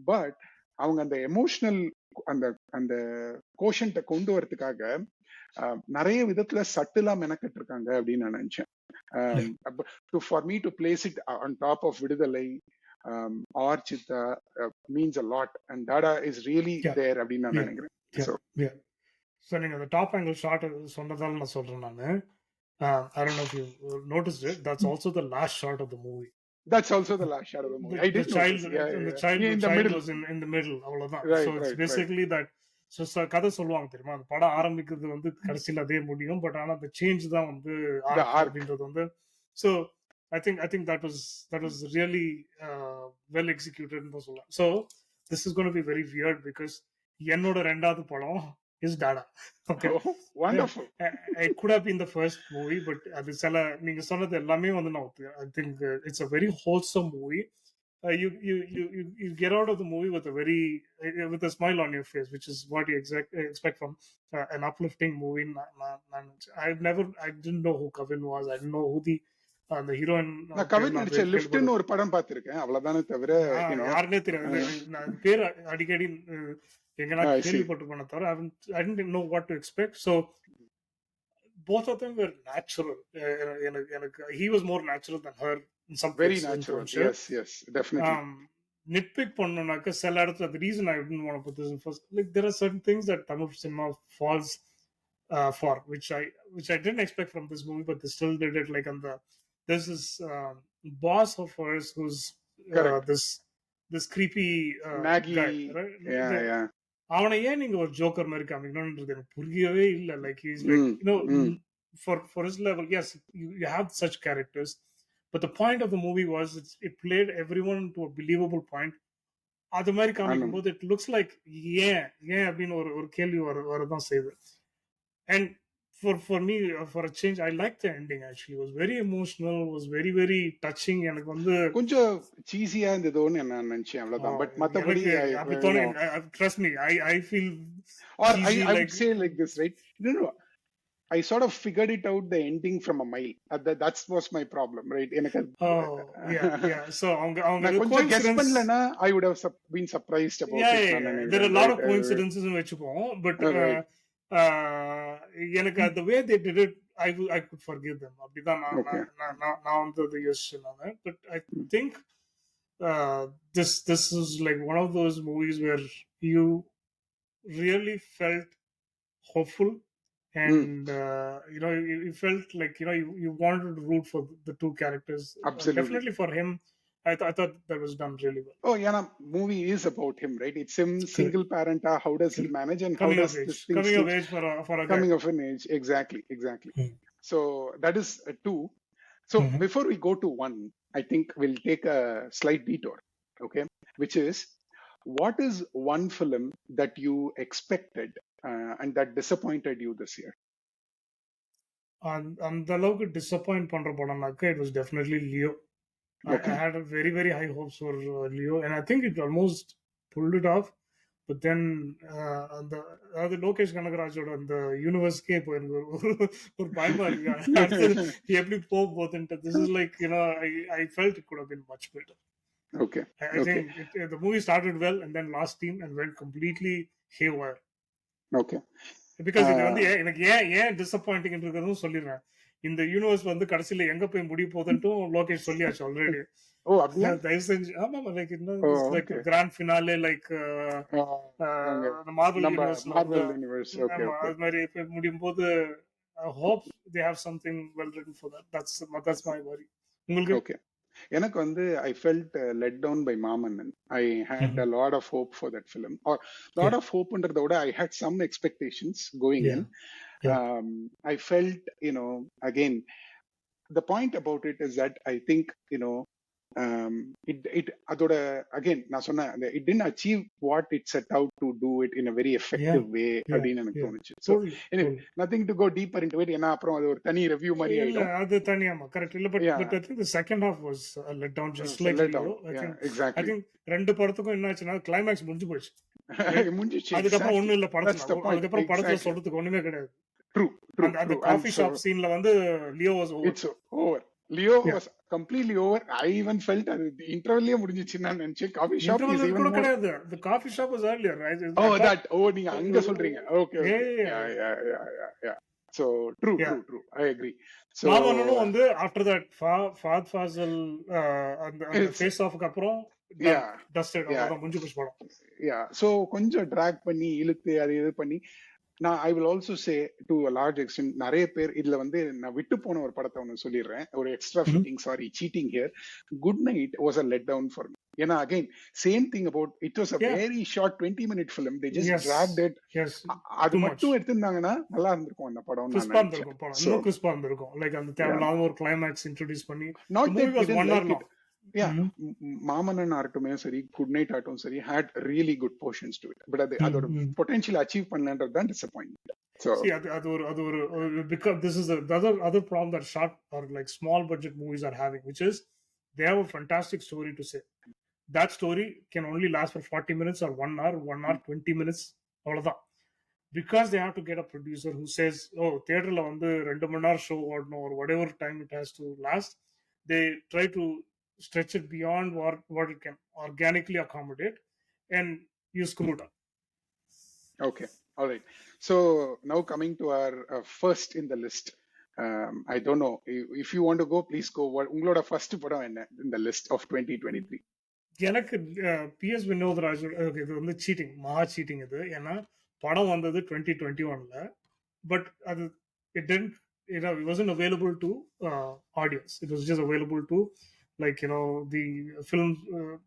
But அவங்க அந்த emotional அந்த அந்த கோஷன்ட்டை கொண்டு வரதுக்காக நிறைய விதத்துல சட்டிலா மெனக்கட்டு இருக்காங்க அப்படின்னு நான் நினைச்சேன். For me to place it on top of Viduthalai or Chitta means a lot, and Dada is really there அப்படின்னு நான் நினைக்கிறேன். So நீங்க அந்த டாப் ஆங்கிள் ஷாட் சொன்னதால நான் சொல்றேன் நானு. I don't know if you noticed it. That's also the last shot of the movie. That's also the last shot of the movie. The child was in the middle. அவ்வளவுதான். So it's basically that. So கதை சொல்லுவாங்க தெரியுமா, அந்த படம் ஆரம்பிக்கிறது வந்து கடைசியில் அதே முடியும், பட் ஆனா அந்த சேஞ்ச் தான் வந்து அப்படின்றது வந்து. So I think that was really well executed ன்னு சொல்லலாம். So this is going to be very weird because என்னோட ரெண்டாவது படம் is Dada. Okay. Oh, wonderful. It could have been the first movie, but அது சில நீங்க சொன்னது எல்லாமே வந்து நான் I think it's a very wholesome movie. You get out of the movie with a smile on your face, which is what you expect from an uplifting movie. I didn't know who Kavin was. I didn't know who the heroine. நான் கவின் நடிச்ச லிஃப்ட்னு ஒரு படம் பார்த்திருக்கேன், அவ்வளவுதானே தவிர யாருனே தெரியாது. நான் பேர் அடிக்கடி எங்கனா கேள்விப்பட்டு பண்ண தவிர I didn't know what to expect. So both of them were natural. He was more natural than her in some very places, natural. Sure. Yes, definitely. Nitpick பண்ணனாக்க சில இடத்துல, the reason I didn't want to put this in first, like there are certain things that Tamil cinema falls for, which I didn't expect from this movie, but they still did it. Like there's this boss of hers who's this creepy Maggie guy, right? Yeah. அவனை ஏன் நீங்க ஒரு joker மாதிரி காமிக்கணும்ன்றது எனக்கு புரியவே இல்லை. Like he's like for his level, yes, you have such characters, but the point of the movie was it played everyone to a believable point. அது மாதிரி காமிக்கும் போது it looks like ஏன் அப்படின்னு ஒரு கேள்வி வரதான் செய்யுது. And for me, for a change, I liked the ending. Actually, it was very emotional, was very very touching. எனக்கு வந்து கொஞ்சம் சீசியா இருந்ததோன்னு நான் நினைச்சேன், அவ்வளவுதான். பட் மத்தபடி trust me, I feel or I would say like this, right? No, I sort of figured it out, the ending from a mile. That was my problem, right? எனக்கு yeah. So அவங்க கொஞ்சம் guess பண்ணலனா I would have been surprised about it. There are a lot of coincidences in வெச்சுப்போம், but எனக்கு the way they did it, I could forgive them. அப்படிதான் நான் வந்து யோசிச்சேன். But I think this is like one of those movies where you really felt hopeful, and you felt like you wanted to root for the two characters. Absolutely. Definitely for him. I thought that was done really well. Oh yeah, movie is about him, right? It's him, single parent. How does he manage, and how does this thing coming of age for a coming of an age? Exactly. So that is two. So before we go to one, I think we'll take a slight detour, okay? Which is, what is one film that you expected and that disappointed you this year? அந்த அளவுக்கு disappoint பண்ற படம்னாக்க it was definitely Leo. Okay. I had a very very high hopes for Leo, and I think it almost pulled it off. But then the Lokesh Kanagarajோட அந்த யூனிவர்ஸ்க்கே ஒரு பயமா இருக்கு. எப்படி போகுதுன்ட்டு. This is like, I felt it could have been much better. Okay. I think the movie started well, and then lost steam and went completely haywire. Okay. Because இது வந்து எனக்கு ஏன் disappointing இருக்குதுன்னு சொல்லிடுறேன். இந்த யூனிவர்ஸ் வந்து கடைசியில எங்க போய் முடிய போகுதுன்ட்டும் லோகேஷ் சொல்லியாச்சு ஆல்ரெடி. ஓ அப்படியே தயவு செஞ்சு ஆமா like like grand finale like Marvel universe அது மாதிரி போய் முடியும் போது I hope they have something well written for that. That's my worry. உங்களுக்கு? Okay. எனக்கு வந்து I felt let down by Mamannan. I had a lot of hope for that film. Or lot of hope ன்றத விட I had some expectations going in. I felt, again, the point about it is that I think, அதோட again நான் சொன்னேன், it did achieve what it set out to do it in a very effective way அப்படின்னு எனக்கு தோணுச்சு. So nothing to go deeper into it, ஏன்னா அப்புறம் அது ஒரு தனி ரிவ்யூ மாதிரி ஆயிடும். அது தனியாமா கரெக்ட் இல்ல, but I think the second half was let down just like Leo. I think ரெண்டு படத்துக்கும் என்ன ஆச்சுன்னா கிளைமாக்ஸ் முடிஞ்சு போச்சு. முடிஞ்சிச்சு. அதுக்கப்புறம் ஒண்ணும் இல்ல படத்துல, அதுக்கப்புறம் படத்துல சொல்றதுக்கு ஒண்ணுமே கிடையாது. அந்த காஃபி ஷாப் சீன்ல வந்து Leo was over. It's over. Leo was completely over. I even felt அது இன்டர்வெல்லே முடிஞ்சிச்சுன்னு நான் நினைச்சேன். Coffee shop is even more. The coffee shop was earlier, right? நீங்க அங்க சொல்றீங்க. Okay. Yeah. So true. I agree. So மாமன்னனும் வந்து after that Fahd Fazil அந்த face ஆஃப்க்கு அப்புறம் dusted அவ்வளவுதான் முடிஞ்சு போச்சு படம். So கொஞ்சம் டிராக் பண்ணி இழுத்து அது இது பண்ணி நான் I will also say to a large extend நிறைய பேர் இதுல வந்து நான் விட்டு போன ஒரு படத்தை ஒன்று சொல்லிடுறேன், ஒரு extra fitting, sorry cheating here. Good Night was a let down for me. ஏன்னா again same thing about it was a very short 20-minute film. They just dragged it. அது மட்டும் எடுத்திருந்தாங்கன்னா நல்லா இருந்திருக்கும் அந்த படம். கிறிஸ்பா இருந்திருக்கும். லைக் அந்த தேவையில்லாத ஒரு கிளைமாக்ஸ் இன்ட்ரோடியூஸ் பண்ணி not that it didn't like it. மாமன்னன் ஆகட்டுமே சரி, குட் நைட் ஆகட்டும் சரி, had really good portions to it. But அதோட potential achieve பண்ணலன்றது தான் disappointment. So அது ஒரு because this is the other problem that short or like small budget movies are having, which is they have a fantastic story to say. That story can only last for 40 minutes or 1 hour, 20 minutes, அவ்வளவுதான். Because they have to get a producer who says, oh, theaterல வந்து 2 மணி நேரம் show ஓடணும் or whatever time it has to last. They try to stretch it beyond what it can organically accommodate, and you screw it up. Okay, all right. So now coming to our first in the list. I don't know if you want to go, please go. உங்களோட first படம் என்ன in the list of 2023? எனக்கு PS Vinodraj. இது வந்து seating, மகா seating இது. ஏன்னா படம் வந்தது 2021ல, பட் அது it wasn't available to audience. It was just available to like the film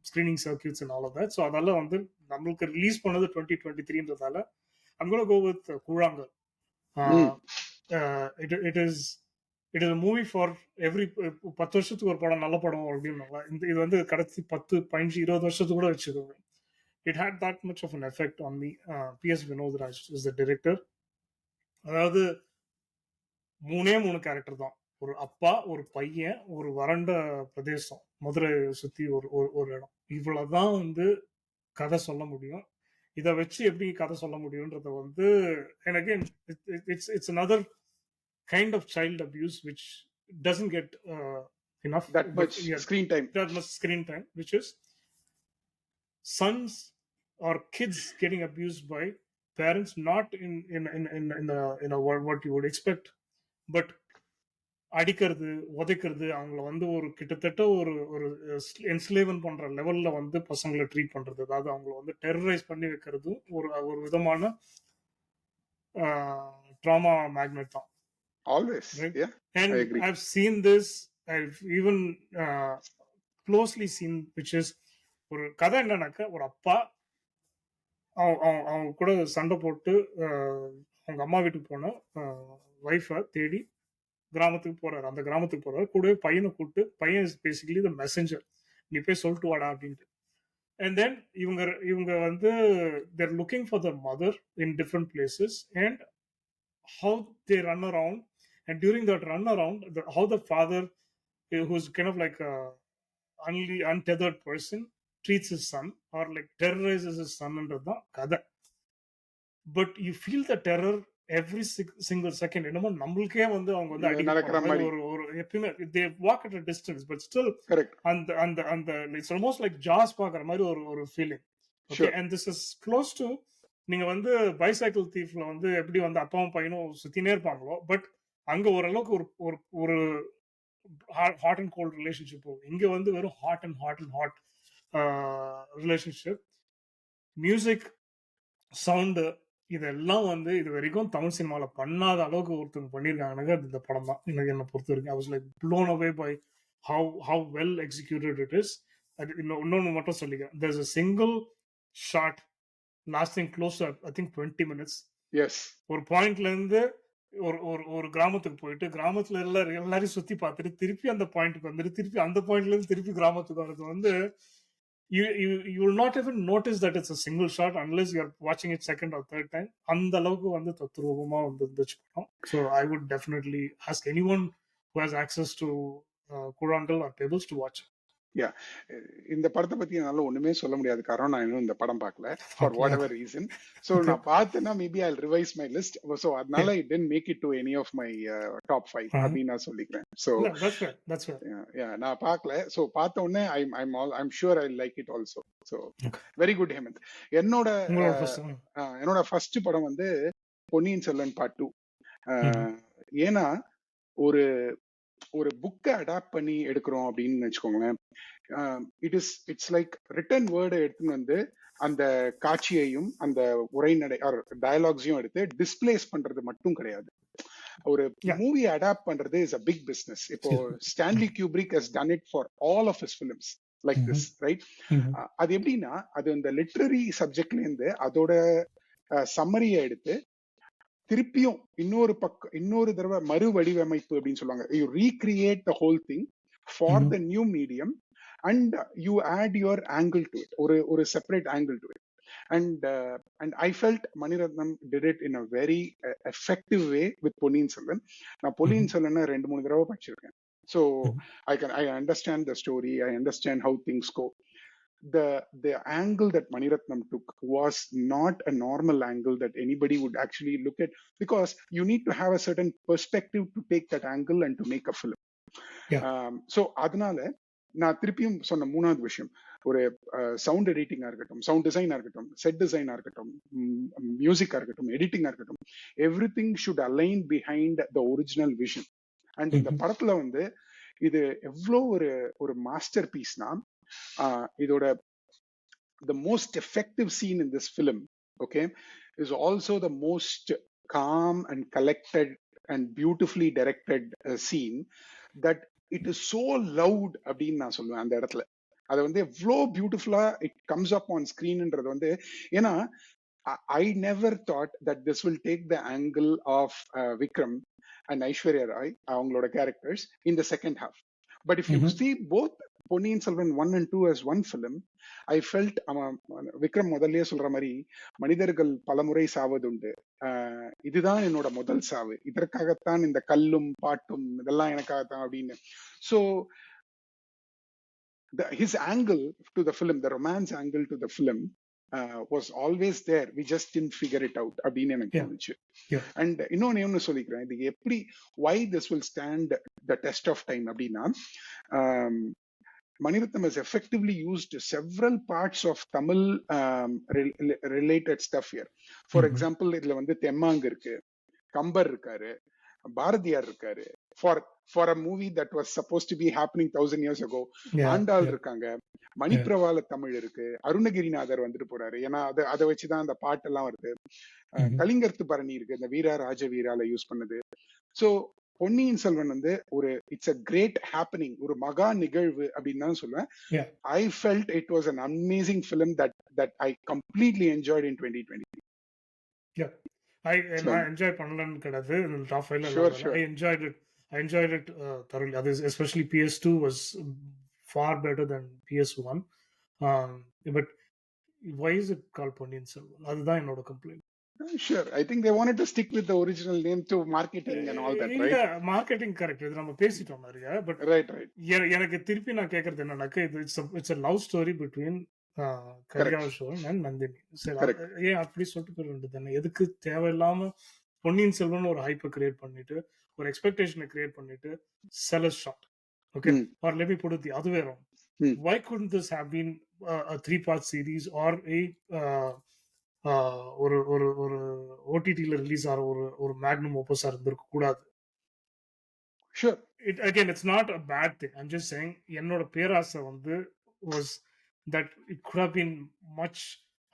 screening circuits and all of that. So அதெல்லாம் வந்து நம்மளுக்கு ரிலீஸ் பண்ணது 2023ன்றதால I'm going to go with கூழாங்கல். It is a movie for every 10 வருஷத்துக்கு ஒரு படம் நல்ல படம் அப்படின்னு. இது வந்து கடைசி 10, 15, 20 வருஷத்துக்கு கூட வச்சுக்கோங்க. It had that much of an effect on me. PS Vinodraj is the director. அதாவது 3 கேரக்டர் தான். ஒரு அப்பா, ஒரு பையன், ஒரு வறண்ட பிரதேசம், மதுரை சுத்தி ஒரு இடம். இவ்வளவுதான் வந்து கதை சொல்ல முடியும். இதை வச்சு எப்படி கதை சொல்ல முடியும்ன்றத வந்து எனக்கு it's another kind of child abuse which doesn't get enough that much screen time, which is sons or kids getting abused by parents, not in what you would expect, but அடிக்கிறது, உதைக்கிறது, அவங்கள வந்து ஒரு கிட்டத்தட்ட ஒரு என்ஸ்லேவன் பண்ற லெவல்ல வந்து பசங்களை ட்ரீட் பண்றது. அதாவது அவங்கள வந்து டெரரைஸ் பண்ணி வைக்கிறது ஒரு விதமான ட்ராமா மேக்னெட் தான். Always, yeah. And I agree. I've seen this. I've even closely seen, which is ஒரு கதை என்னன்னாக்க, ஒரு அப்பா அவங்க கூட சண்டை போட்டு அவங்க அம்மா வீட்டுக்கு போன ஒய்ஃபை தேடி கிராமத்துக்கு போறாரு. அந்த கிராமத்துக்கு போறாரு, கூடவே பையனை கூப்பிட்டு, பையன் இஸ் பேசிக்கலி த மெசஞ்சர், நீ போய் சொல்லிட்டு வாடா அப்படின்ட்டு. அண்ட் தென் இவங்க வந்து there looking for the mother in different places and how they run around. And during that run around how the father who's kind of like a untethered person treats his son or like terrorizes his son என்றதுதான் கதை. But you feel the terror every single second. என்னமோ நம்மளுக்கே வந்து அவங்க வந்து ஒரு எப்பயுமே they walk at a distance but still அந்த it's almost like jaws பார்க்குற மாதிரி ஒரு feeling. Okay, and this is close to நீங்க வந்து பைசைக்கிள் தீஃப்ல வந்து எப்படி வந்து அப்பாவும் பையனும் சுத்தினே இருப்பாங்களோ, பட் அங்க ஓரளவுக்கு ஒரு ஹாட் அண்ட் கோல்ட் ரிலேஷன்ஷிப் போகும். இங்க வந்து வெறும் hot and hot relationship. Music, sound, இதெல்லாம் வந்து இது வரைக்கும் தமிழ் சினிமாவில் பண்ணாத அளவுக்கு ஒருத்தவங்க பண்ணியிருக்காங்க. இந்த படம் தான் எனக்கு என்னை பொறுத்த வரைக்கும். I was like blown away by how well executed it is. இன்னொன்று மட்டும் சொல்லிக்கிறேன். There's a single shot lasting close to I think 20 minutes. Yes. ஒரு பாயிண்ட்ல இருந்து ஒரு கிராமத்துக்கு போயிட்டு கிராமத்துல எல்லாரையும் சுத்தி பார்த்துட்டு திருப்பி அந்த பாயிண்ட்க்கு வந்துட்டு திருப்பி அந்த பாயிண்ட்ல இருந்து திருப்பி கிராமத்துக்கு வரது வந்து you will not even notice that it's a single shot unless you're watching it second or third time. அந்த அளவுக்கு வந்து தத்ரூபமா வந்து இருந்துச்சு படம். So I would definitely ask anyone who has access to Kurangal or Pebbles to watch it. யா, இந்த படத்தை பத்தி என்னால ஒண்ணுமே சொல்ல முடியாது, காரணம் நான் இன்னும் இந்த படம் பார்க்கல for whatever reason. So நான் பார்த்தேன்னா maybe I revise my list. So அதனால I didn't make it to any of my top 5 அப்படின்னு நான் சொல்லிக்கிறேன். ஸோ நான் பார்க்கல. ஸோ பார்த்த உடனே I'm sure I like it also. So very good Hemanth. என்னோட ஃபர்ஸ்ட் படம் வந்து பொன்னியின் செல்வன் பார்ட் 2. ஏன்னா ஒரு புக்கை அடாப்ட் பண்ணி எடுக்கிறோம் அப்படின்னு வச்சுக்கோங்களேன். இட்ஸ் லைக் ரிட்டன் வேர்டை எடுத்துன்னு வந்து அந்த காட்சியையும் அந்த உரைநடை டயலாக்ஸையும் எடுத்து டிஸ்பிளேஸ் பண்றது மட்டும் கிடையாது. ஒரு மூவி அடாப்ட் பண்றது இஸ் அ பிக் பிசினஸ். இப்போ Stanley Kubrick has done it for all of his films like this, right? அது எப்படின்னா, அது அந்த லிட்ரரி சப்ஜெக்ட்ல இருந்து அதோட சம்மரியை எடுத்து திருப்பியும் இன்னொரு தடவை மறு வடிவமைப்பு அப்படின்னு சொல்லுவாங்க. You recreate the whole thing for the new medium and you add your angle to it, ஒரு separate angle to it. And I felt Maniratnam did it in a very effective way with Ponniyin Selvan. நான் பொன்னியின் செல்வன் 2-3 தடவை படிச்சிருக்கேன். So I understand the story, I understand how things go. The angle that Maniratnam took was not a normal angle that anybody would actually look at, because you need to have a certain perspective to take that angle and to make a film. So அதனால நான் திருப்பியும் சொன்ன மூணாவது விஷயம், ஒரு sound எடிட்டிங்கா இருக்கட்டும், sound டிசைனா இருக்கட்டும், செட் டிசைனா இருக்கட்டும், மியூசிக்கா இருக்கட்டும், எடிட்டிங்கா இருக்கட்டும், everything should align behind the original vision. And இந்த படத்துல வந்து இது எவ்வளோ ஒரு மாஸ்டர் பீஸ்னா, இதோட the most effective scene in this film, okay, is also the most calm and collected and beautifully directed scene, that it is so loud அப்படின்னு நான் சொல்லுவேன். அந்த இடத்துல அது வந்து எவ்வளோ பியூட்டிஃபுல்லா இட் கம்ஸ் அப் ஆன் ஸ்கிரீன்ன்றது வந்து, ஏன்னா I never thought that this will take the angle of Vikram and Aishwarya Rai, அவங்களோட characters, in the second half. But if you see both Ponniyin Selvan 1 and 2 as one film, I felt Vikram முதல்லயே சொல்ற மாதிரி, மனிதர்கள் பலமுறை சாவதுண்டு, இதுதான் என்னோட முதல் சாவு, இதற்காகத்தான் இந்த கல்லும் பாட்டும் இதெல்லாம் எனக்காகத்தான் அப்படின்னு. So his angle to the film, the romance angle to the film, was always there. We just didn't figure it out அப்படின்னு எனக்கு தோணுச்சு. அண்ட் இன்னொன்னு சொல்லிக்கிறேன், இது எப்படி why this will stand the test of time அப்படின்னா, Maniratnam has effectively used several parts of Tamil related stuff here. For example, இதுல வந்து தெம்மாங் இருக்கு, கம்பர் இருக்காரு, பாரதியார் இருக்காரு. For a movie that was supposed to be happening 1000 years ago, Andal இருக்காங்க, மணிப்பிரவாள தமிழ் இருக்கு, அருணகிரிநாதர் வந்துட்டு போறாரு, ஏன்னா அதை வச்சுதான் அந்த பாட்டெல்லாம் வருது. கலிங்கர்த்து பரணி இருக்கு, இந்த வீரா ராஜவீரால யூஸ் பண்ணது. ஸோ பொன்னியின் செல்வன் வந்து இட்ஸ் அ கிரேட் ஹேப்பனிங், ஒரு மகா நிகழ்வு அப்படின்னு தான் சொல்லுவேன். I felt it was an amazing film that I completely enjoyed in 2020. நான் என்ஜாய் பண்ணலன்னு கிடையாது, top 5ல I enjoyed it thoroughly. That is, especially PS2 was far better than PS1. But why is it called Ponniyin Selvan? அதுதான் என்னோட complaint. Sure, I think they wanted to stick with the original name to marketing and all that, right? Yeah, marketing correct. இது நம்ம பேசிட்டோம் நிறைய. But right. எனக்கு திருப்பி நான் கேக்குறது என்னன்னாக்க, it's a love story between கரிகாலசோழன் and Nandini. சரி, ஏன் அப்படி சொல்லிட்டு போயிட வேண்டியது, எதுக்கு தேவையில்லாம பொன்னியின் செல்வன் ஒரு ஹைப்பை கிரியேட் பண்ணிட்டு, ஒரு எக்ஸ்பெக்டேஷனை கிரியேட் பண்ணிட்டு, sell a shot, okay, or let me put it the other way around. Why couldn't this have been a 3-part series or a ஒரு ஓடிடில ரிலீஸ் ஆகிற ஒரு மேக்னம் ஓபஸா இருந்திருக்க கூடாது? Sure. It's not a bad thing. I'm just saying, என்னோட பேராசை வந்து was that it could have been much.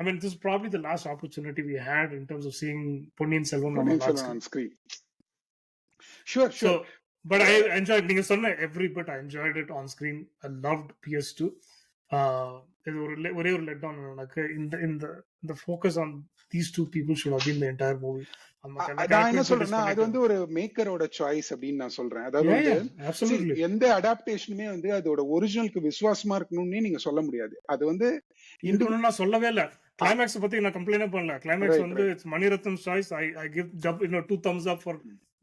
I mean, this is probably the last opportunity we had in terms of seeing Ponniyin Selvan on screen. Sure. So, but I enjoyed, நீங்க சொன்ன every bit, I enjoyed it on screen. I loved PS2. இது ஒரே ஒரு let down எனக்கு, இந்த focus on these two people should have been the entire movie. அந்த நான் என்ன character introduce சொல்றேன்னா அது பண்ணிட்டு வந்து ஒரு மேக்கரோட சாய்ஸ் அப்படின்னு நான் சொல்றேன். அதாவது வந்து yeah absolutely எந்த அடாப்டேஷனுமே வந்து அதோட ஒரிஜினலுக்கு விசுவாசமா இருக்கணும்னு நீங்க சொல்ல முடியாது. அது வந்து இருக்கணும்னு நான் சொல்லவே இல்ல. கிளைமேக்ஸ் பத்தி நான் கம்ப்ளைண்டே பண்ணல. கிளைமேக்ஸ் வந்து it's Maniratnam choice. I give ஜப் 2 thumbs up for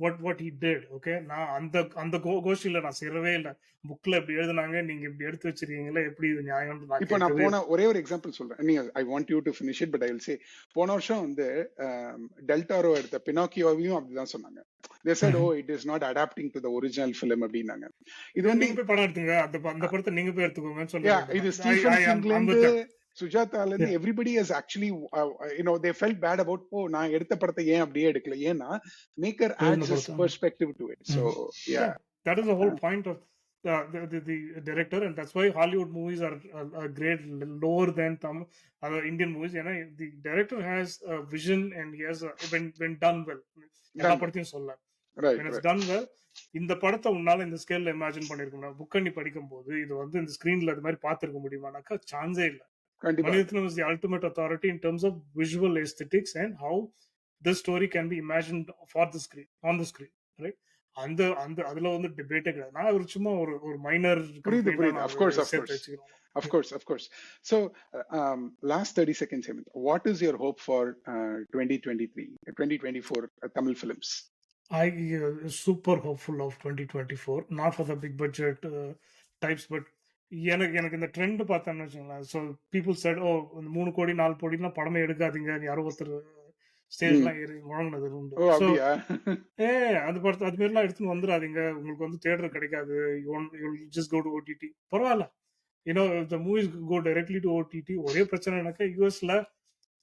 what he did. Okay, நான் அந்த கோஷ்டியில நான் சேரவே இல்ல. புக்ல இப்படி எழுதுனாங்க, நீங்க இப்படி எடுத்து வச்சிருக்கீங்களே, எப்படி இது நியாயம்னு நான் இப்போ நான் கேட்கவே ஒரே ஒரு எக்ஸாம்பிள் சொல்றேன். நீங்க I want you to finish it but I will say போன வருஷம் வந்து டெல்டாரோ எடுத்த பினாக்கியோவையும் அப்படிதான் சொன்னாங்க. they said oh it is not adapting to the original film அப்படின்னாங்க. இது வந்து நீங்க போய் படம் எடுத்துங்க, அந்த படத்தை நீங்க போய் எடுத்துக்கோங்கன்னு சொல்லுங்க. இது ஸ்டீஃபன் கிங்ல இருந்து சுஜாதால இருந்து everybody has actually they felt bad about நான் எடுத்த படத்தை ஏன் அப்படியே எடுக்கல. ஏன்னா maker adds his perspective to it. So yeah, that is the whole point of the director, and that's why Hollywood movies are a grade lower than other Indian movies. The director has a vision and he has when done well. எல்லா படத்தையும் சொல்ல when it's done well, இந்த படத்தை உன்னால இந்த ஸ்கேல்ல imagine பண்ணிருக்கணும். Book பண்ணி படிக்கும் போது இது வந்து இந்த ஸ்கிரீன்ல அது மாதிரி பார்த்திருக்க முடியுமானாக்கா சான்ஸே இல்ல. Manithanam is the ultimate authority in terms of visual aesthetics and how the story can be imagined for the screen, on the screen, right? அந்த அதுல வந்து டிபேட்டே கிடையாது. நான் ஒரு சும்மா ஒரு மைனர் புரியுது. of course. So last 30 seconds, Hemant, what is your hope for 2024 Tamil films? I super hopeful of 2024, not for the big budget types, but எனக்கு இந்த ட்ரெண்ட் பார்த்தேன்னு வச்சுங்களேன். ஸோ பீப்புள் செட் இந்த 3 கோடி 4 கோடிலாம் படமே எடுக்காதீங்க, யாரோ ஒருத்தர் ஸ்டேஜ்லாம் ஏறி முழங்கினது உண்டு. ஸோ அது படத்தை அது மாதிரிலாம் எடுத்துன்னு வந்துடாதீங்க, உங்களுக்கு வந்து தேட்டர் கிடைக்காது, ஜஸ்ட் கோ டு ஓடிடி. பரவாயில்ல, the movies go directly to OTT. ஒரே பிரச்சனைனாக்கா யூஎஸ்ல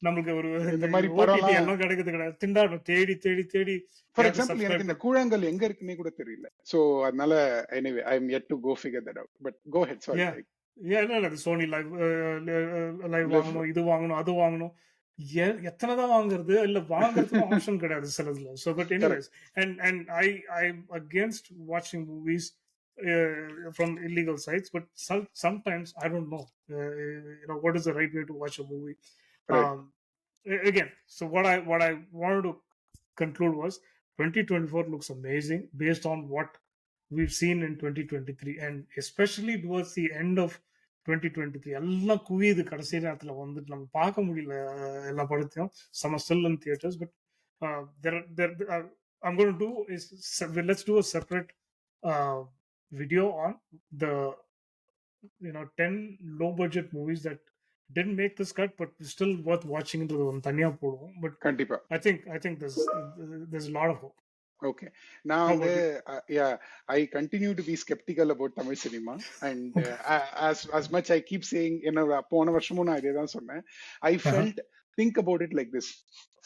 நமக்கு ஒரு இந்த மாதிரி ஓடிடி எல்லாம் கிடைக்கிறது கிடையாது. திண்டாடும் தேடி தேடி தேடி. ஃபார் எக்ஸாம்பிள் எனக்கு இந்த கூழாங்கல் எங்க இருக்குன்னே கூட தெரியல. சோ அதனால anyway I am yet to go figure that out, but go ahead. Sorry. இல்ல சோனி லைவ் வாங்கணும், இது வாங்கணும், அது வாங்கணும், எத்தனை தான் வாங்குறது, இல்ல வாங்குறதுக்கு ஆப்ஷன் கிடையாது சிலதுல. So but anyways, and I against watching movies from illegal sites, but sometimes I don't know what is the right way to watch a movie. Again, so what I wanted to conclude was 2024 looks amazing based on what we've seen in 2023, and especially towards the end of 2023 எல்லாம் குவியுது. கடைசி நேரத்துல வந்துட்டு நம்ம பார்க்க முடியல எல்லா படத்தையும். some are still in theaters, but I'm going to do is let's do a separate video on the 10 low budget movies that didn't make this cut but still worth watching into the தனியா போடுவோம். But கண்டிப்பா I think there's a lot of hope. Okay, now I continue to be skeptical about Tamil cinema, and as much I keep saying போன வருஷமும் நான் இதே தான் சொன்னேன். I felt think about it like this,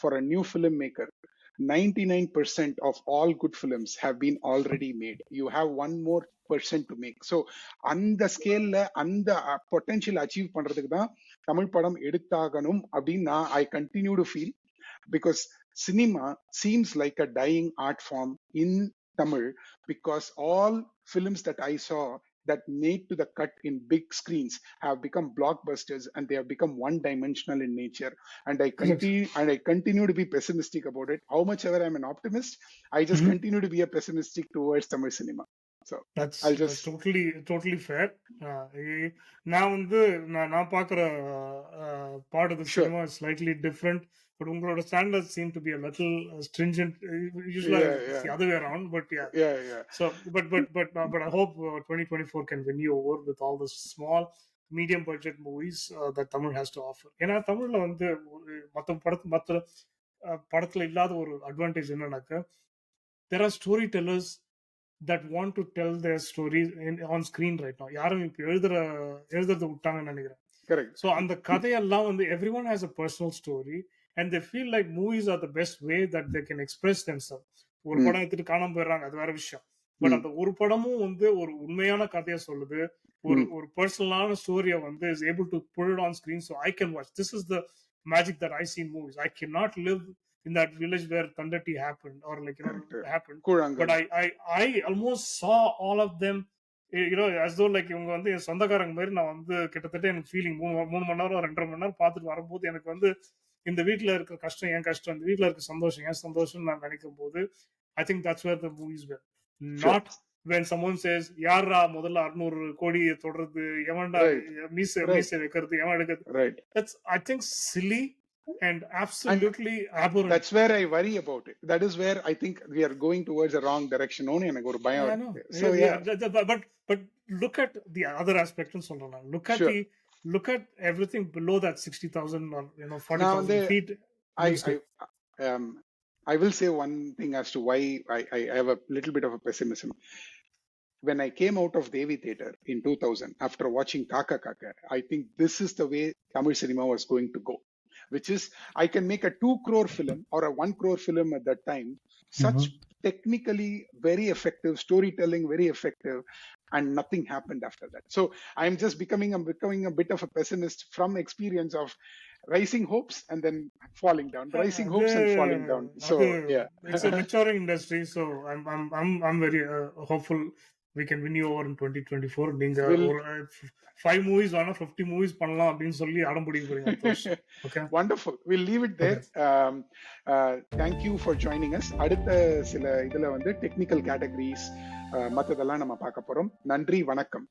for a new filmmaker 99% of all good films have been already made. You have one more percent to make. So அந்த ஸ்கேல்ல அந்த potential achieve பண்றதுக்கு தான் தமிழ் படம் எடுத்தாகணும் அப்படின்னு I continue to feel, because cinema seems like a dying art form in Tamil, because all films that I saw that made to the cut in big screens have become blockbusters, and they have become one-dimensional in nature. And I continue to be pessimistic about it. How much ever I'm an optimist, I just continue to be a pessimistic towards Tamil cinema. So that's totally fair. நான் வந்து நான் பார்க்குற part of the cinema is slightly different, but உங்களோட standards seem to be a little stringent. Usually it's the other way around, but yeah. So but I hope 2024 can win you over with all the small medium budget movies that Tamil has to offer. ஏன்னா தமிழ்ல வந்து மற்ற படத்துல இல்லாத ஒரு advantage என்னன்னாக்கா, there are storytellers that want to tell their stories on screen right now. யாரும் இப்ப எழுதுறத விட்டாங்கன்னு நினைக்கிறேன். Correct. So அந்த கதையெல்லாம் வந்து everyone has a personal story, and they feel like movies are the best way that they can express themselves. ஒரு படம் எடுத்துட்டு காணாம போயிடுறாங்க, அது வேற விஷயம். பட் அந்த ஒரு படமும் வந்து ஒரு உண்மையான கதையை சொல்லுது, ஒரு பர்சனலான ஸ்டோரியை வந்து is able to put it on screen so I can watch. This is the magic that I see in movies. I cannot live in that village where Tandati happened, or happened. But I almost saw all of them, as though like இவங்க வந்து சொந்தக்காரங்க மாதிரி. நான் வந்து கிட்டத்தட்ட எனக்கு feeling 3 மணி நேரம் 2.5 மணி நேரம் பார்த்துட்டு வரும்போது எனக்கு வந்து இந்த வீட்ல இருக்கிற கஷ்டம் என் கஷ்டம், இந்த வீட்ல இருக்க சந்தோஷம் என் சந்தோஷம் நான் நினைக்கும் போது I think that's where the movies were. Sure. Not when someone says யாரா முதல்ல 600 கோடியை தொடர்றது, எவன்டா மீசை வைக்கிறது, எவன் எடுக்கிறது. Right. That's I think silly and absolutely abhorrent. That's where I worry about it. That is where I think we are going towards the wrong direction. Only எனக்கு ஒரு பயம் இருக்கு. So yeah. But look at the other aspect and சொல்லலாம். Look at everything below that 60,000 or 40,000 feet. I will say one thing as to why I have a little bit of a pessimism. When I came out of Devi Theatre in 2000, after watching Kaka Kaka, I think this is the way Tamil cinema was going to go, which is I can make a 2 crore film or a 1 crore film at that time, such technically very effective, storytelling very effective, and nothing happened after that. So I'm just becoming a bit of a pessimist from experience of rising hopes and then falling down, rising hopes and falling down. So yeah, it's a maturing industry. So I'm very hopeful we can win you over in 2024. நீங்க ஒரு 5 movies ஆனா 50 movies பண்ணலாம் அப்படினு சொல்லி அடம் பிடிக்க போறீங்க. Okay, wonderful. We'll leave it there. Thank you for joining us. அடுத்த சில இதுல வந்து டெக்னிக்கல் கேட்டகரிஸ் மத்ததெல்லாம் நம்ம பார்க்க போறோம். நன்றி, வணக்கம்.